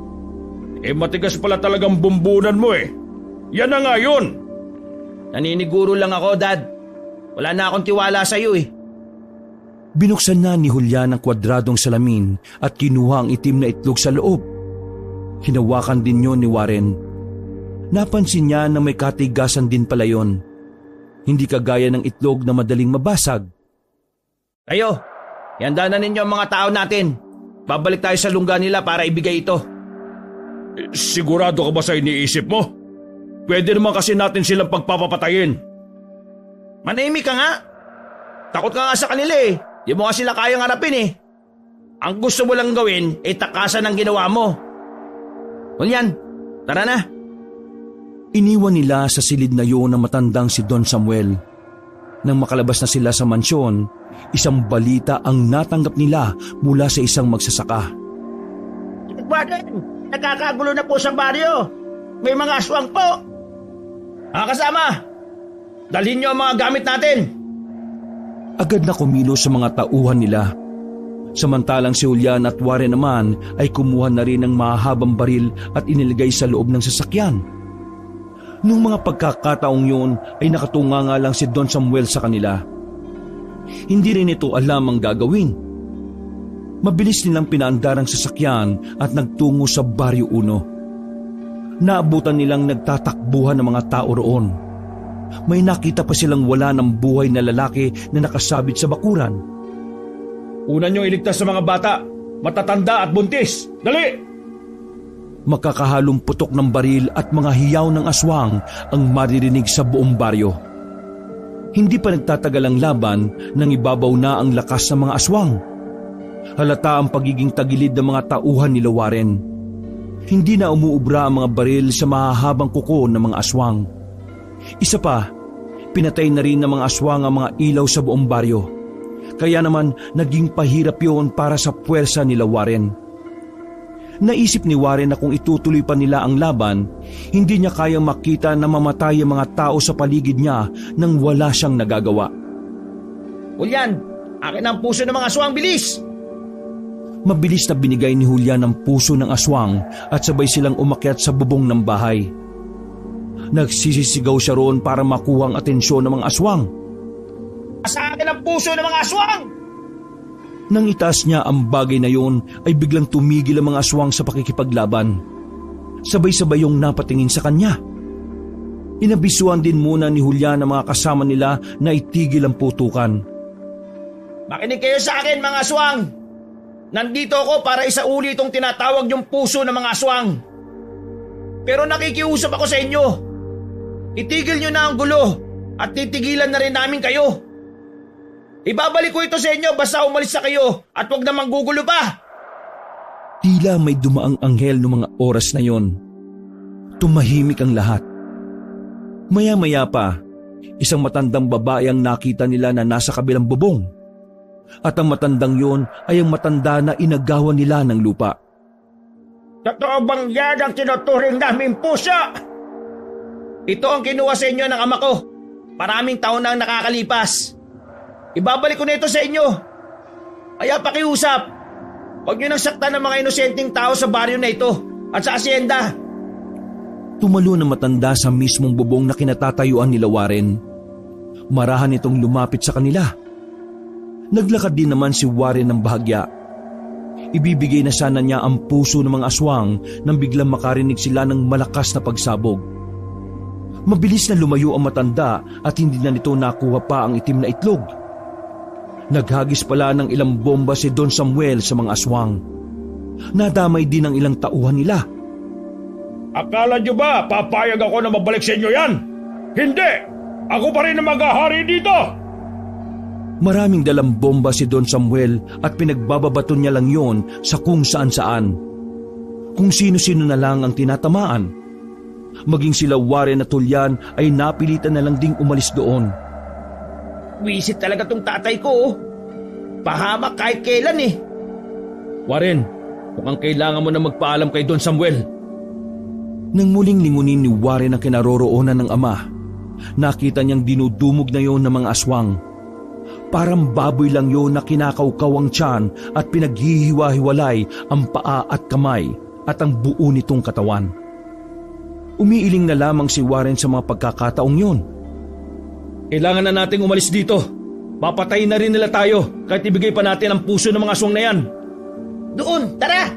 Eh matigas pala talagang bumbunan mo eh. Yan na nga yun. Naniniguro lang ako, Dad. Wala na akong tiwala sa'yo eh. Binuksan na ni Julian ang kwadradong salamin at kinuha ang itim na itlog sa loob. Hinawakan din yon ni Warren. Napansin niya na may katigasan din pala yon. Hindi kagaya ng itlog na madaling mabasag. Kayo, ihanda na ninyo ang mga tao natin. Babalik tayo sa lungga nila para ibigay ito. Sigurado ka ba sa iniisip mo? Pwede naman kasi natin silang pagpapapatayin. Manahimik ka nga. Takot ka nga sa kanila eh. Di mo nga sila kayang harapin eh. Ang gusto mo lang gawin ay takasan ang ginawa mo. Julian, tara na. Iniwan nila sa silid na yun ang matandang si Don Samuel. Nang makalabas na sila sa mansyon, isang balita ang natanggap nila mula sa isang magsasaka. Bakit? Nagkakagulo na po sa baryo. May mga aswang po. Mga kasama, dalhin nyo ang mga gamit natin. Agad na kumilos sa mga tauhan nila. Samantalang si Julian at Warren naman ay kumuha na rin ng mahahabang baril at inilagay sa loob ng sasakyan. Nung mga pagkakataong yun ay nakatunga nga lang si Don Samuel sa kanila. Hindi rin ito alam ang gagawin. Mabilis nilang pinaandar ang sasakyan at nagtungo sa Baryo 1. Naabutan nilang nagtatakbuhan ng mga tao roon. May nakita pa silang wala ng buhay na lalaki na nakasabit sa bakuran. Una niyong iligtas sa mga bata, matatanda at buntis. Dali! Makakahalong putok ng baril at mga hiyaw ng aswang ang maririnig sa buong baryo. Hindi pa nagtatagal ang laban nang ibabaw na ang lakas ng mga aswang. Halata ang pagiging tagilid ng mga tauhan ni Warren. Hindi na umuubra ang mga baril sa mahahabang kuko ng mga aswang. Isa pa, pinatay na rin ng mga aswang ang mga ilaw sa buong baryo. Kaya naman naging pahirap yon para sa puwersa nila Warren. Naisip ni Warren na kung itutuloy pa nila ang laban, hindi niya kayang makita na mamatay ang mga tao sa paligid niya nang wala siyang nagagawa. Julian, akin ang puso ng mga aswang, bilis! Mabilis na binigay ni Julian ang puso ng aswang at sabay silang umakyat sa bubong ng bahay. Nagsisisigaw siya roon para makuha ang atensyon ng mga aswang. Sa akin ang puso ng mga aswang! Nang itaas niya ang bagay na yun, ay biglang tumigil ang mga aswang sa pakikipaglaban. Sabay-sabay yung napatingin sa kanya. Inabisuan din muna ni Julian ang mga kasama nila na itigil ang putukan. Makinig kayo sa akin, mga aswang! Nandito ako para isauli itong tinatawag yung puso ng mga aswang. Pero nakikiusap ako sa inyo. Itigil nyo na ang gulo at titigilan na rin namin kayo. Ibabalik ko ito sa inyo basta umalis na kayo at huwag na manggugulo pa. Tila may dumaang anghel ng mga oras na yon. Tumahimik ang lahat. Maya-maya pa, isang matandang babae ang nakita nila na nasa kabilang bubong. At ang matandang yon ay ang matanda na inagawan nila ng lupa. Totoo bang yan ang tinuturing namin puso? Ito ang kinuha sa inyo ng ama ko. Maraming taon na ang nakakalipas. Ibabalik ko na ito sa inyo. Kaya pakiusap, huwag niyo nang saktan ng mga inosenteng tao sa baryo na ito at sa asyenda. Tumalo na matanda sa mismong bubong na kinatatayuan nila Warren. Marahan itong lumapit sa kanila. Naglakad din naman si Warren ng bahagya. Ibibigay na sana niya ang puso ng mga aswang nang biglang makarinig sila ng malakas na pagsabog. Mabilis na lumayo ang matanda at hindi na nito nakuha pa ang itim na itlog. Naghagis pala ng ilang bomba si Don Samuel sa mga aswang. Nadamay din ang ilang tauhan nila. Akala nyo ba papayag ako na mabalik sa inyo yan? Hindi! Ako pa rin ang maghahari dito! Maraming dalang bomba si Don Samuel at pinagbababato niya lang yon sa kung saan-saan. Kung sino-sino na lang ang tinatamaan. Maging sila Warren at Tulyan ay napilitan na lang ding umalis doon. Wisit talaga tong tatay ko. Pahamak kahit kailan eh. Warren, mukhang kailangan mo na magpaalam kay Don Samuel. Nang muling lingunin ni Warren ang kinaroroonan ng ama, nakita niyang dinudumog na yon ng mga aswang. Parang baboy lang yon na kinakaukaw ang tiyan at pinaghihiwa-hiwalay ang paa at kamay at ang buo nitong katawan. Umiiling na lamang si Warren sa mga pagkakataong yon. Kailangan na nating umalis dito. Papatayin na rin nila tayo kahit ibigay pa natin ang puso ng mga aswang na yan. Doon, tara!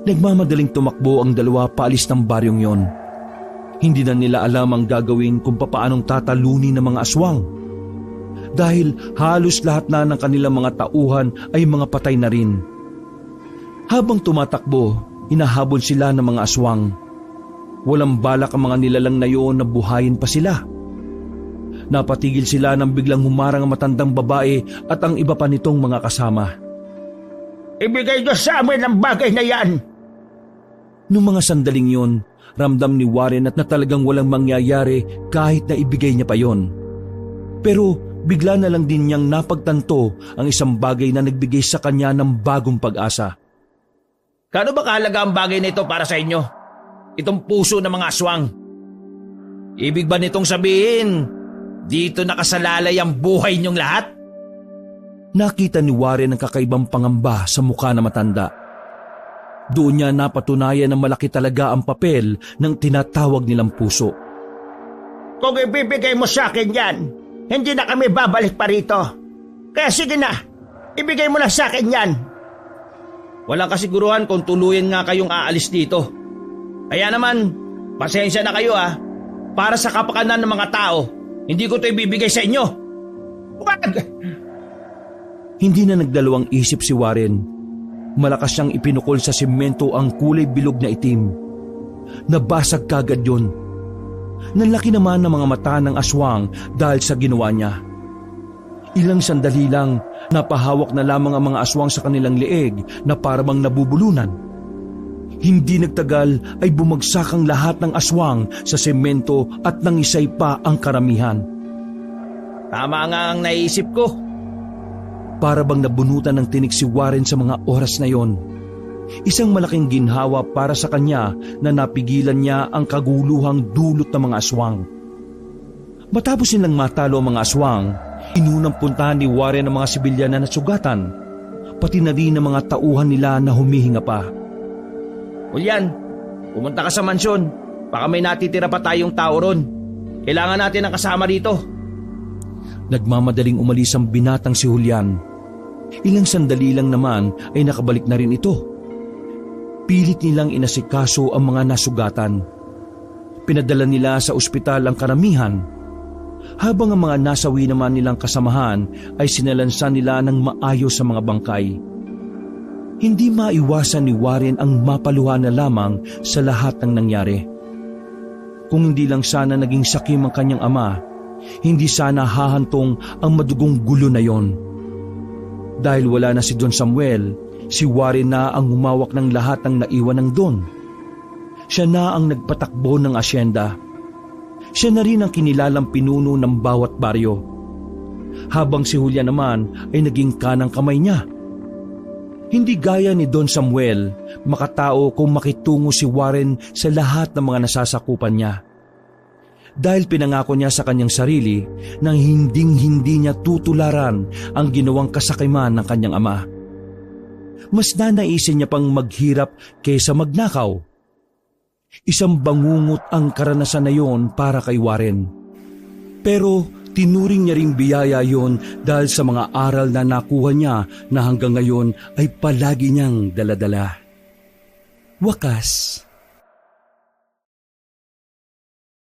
Nagmamadaling tumakbo ang dalawa paalis ng baryong yon. Hindi na nila alam ang gagawin kung papaanong tatalunin ng mga aswang. Dahil halos lahat na ng kanilang mga tauhan ay mga patay na rin. Habang tumatakbo, inahabol sila ng mga aswang. Walang balak ang mga nilalang na yon na buhayin pa sila. Napatigil sila nang biglang humarang ang matandang babae at ang iba pa nitong mga kasama. Ibigay niyo sa amin ang bagay na yan! Noong mga sandaling yon, ramdam ni Warren at na talagang walang mangyayari kahit na ibigay niya pa yon. Pero bigla na lang din niyang napagtanto ang isang bagay na nagbigay sa kanya ng bagong pag-asa. Kano ba kahalaga ang bagay na ito para sa inyo? Itong puso ng mga aswang. Ibig ba nitong sabihin, dito nakasalalay ang buhay niyong lahat? Nakita ni Warren ang kakaibang pangamba sa mukha na matanda. Doon niya napatunayan na malaki talaga ang papel ng tinatawag nilang puso. Kung ibibigay mo sa akin yan, hindi na kami babalik pa rito. Kaya sige na, ibigay mo na sa akin yan. Walang kasiguruhan kung tuluyan nga kayong aalis dito. Kaya naman, pasensya na kayo Para sa kapakanan ng mga tao, hindi ko ito ibibigay sa inyo. Wag! Hindi na nagdalawang isip si Warren. Malakas siyang ipinukol sa simento ang kulay bilog na itim. Nabasag kagad yun. Nanlaki naman ng mga mata ng aswang dahil sa ginawa niya. Ilang sandali lang, napahawak na lamang ang mga aswang sa kanilang leeg na parang nabubulunan. Hindi nagtagal ay bumagsak ang lahat ng aswang sa semento at nangisay pa ang karamihan. Tama nga ang naisip ko. Para bang nabunutan ng tinik si Warren sa mga oras na yon. Isang malaking ginhawa para sa kanya na napigilan niya ang kaguluhang dulot ng mga aswang. Matapos nilang matalo ang mga aswang, inunang puntahan ni Warren ang mga sibilyan na nasugatan, pati na rin ang mga tauhan nila na humihinga pa. Julian, pumunta ka sa mansyon. Baka may natitira pa tayong tao ron. Kailangan natin ng kasama dito. Nagmamadaling umalis ang binatang si Julian. Ilang sandali lang naman ay nakabalik na rin ito. Pilit nilang inasikaso ang mga nasugatan. Pinadala nila sa ospital ang karamihan, habang ang mga nasawi naman nilang kasamahan ay sinalansan nila ng maayos sa mga bangkay. Hindi maiwasan ni Warren ang mapaluha na lamang sa lahat ng nangyari. Kung hindi lang sana naging sakim ang kanyang ama, hindi sana hahantong ang madugong gulo na yon. Dahil wala na si Don Samuel, Si Warren na ang humawak ng lahat ng naiwan ng Don. Siya na ang nagpatakbo ng asyenda. Siya na rin ang kinilalang pinuno ng bawat baryo. Habang si Julia naman ay naging kanang kamay niya. Hindi gaya ni Don Samuel, makatao kung makitungo si Warren sa lahat ng mga nasasakupan niya. Dahil pinangako niya sa kanyang sarili na hinding-hindi niya tutularan ang ginawang kasakiman ng kanyang ama. Mas nanaisin niya pang maghirap kaysa magnakaw. Isang bangungot ang karanasan na yon para kay Warren. Pero tinuring niya ring biyaya yon dahil sa mga aral na nakuha niya na hanggang ngayon ay palagi niyang daladala. Wakas,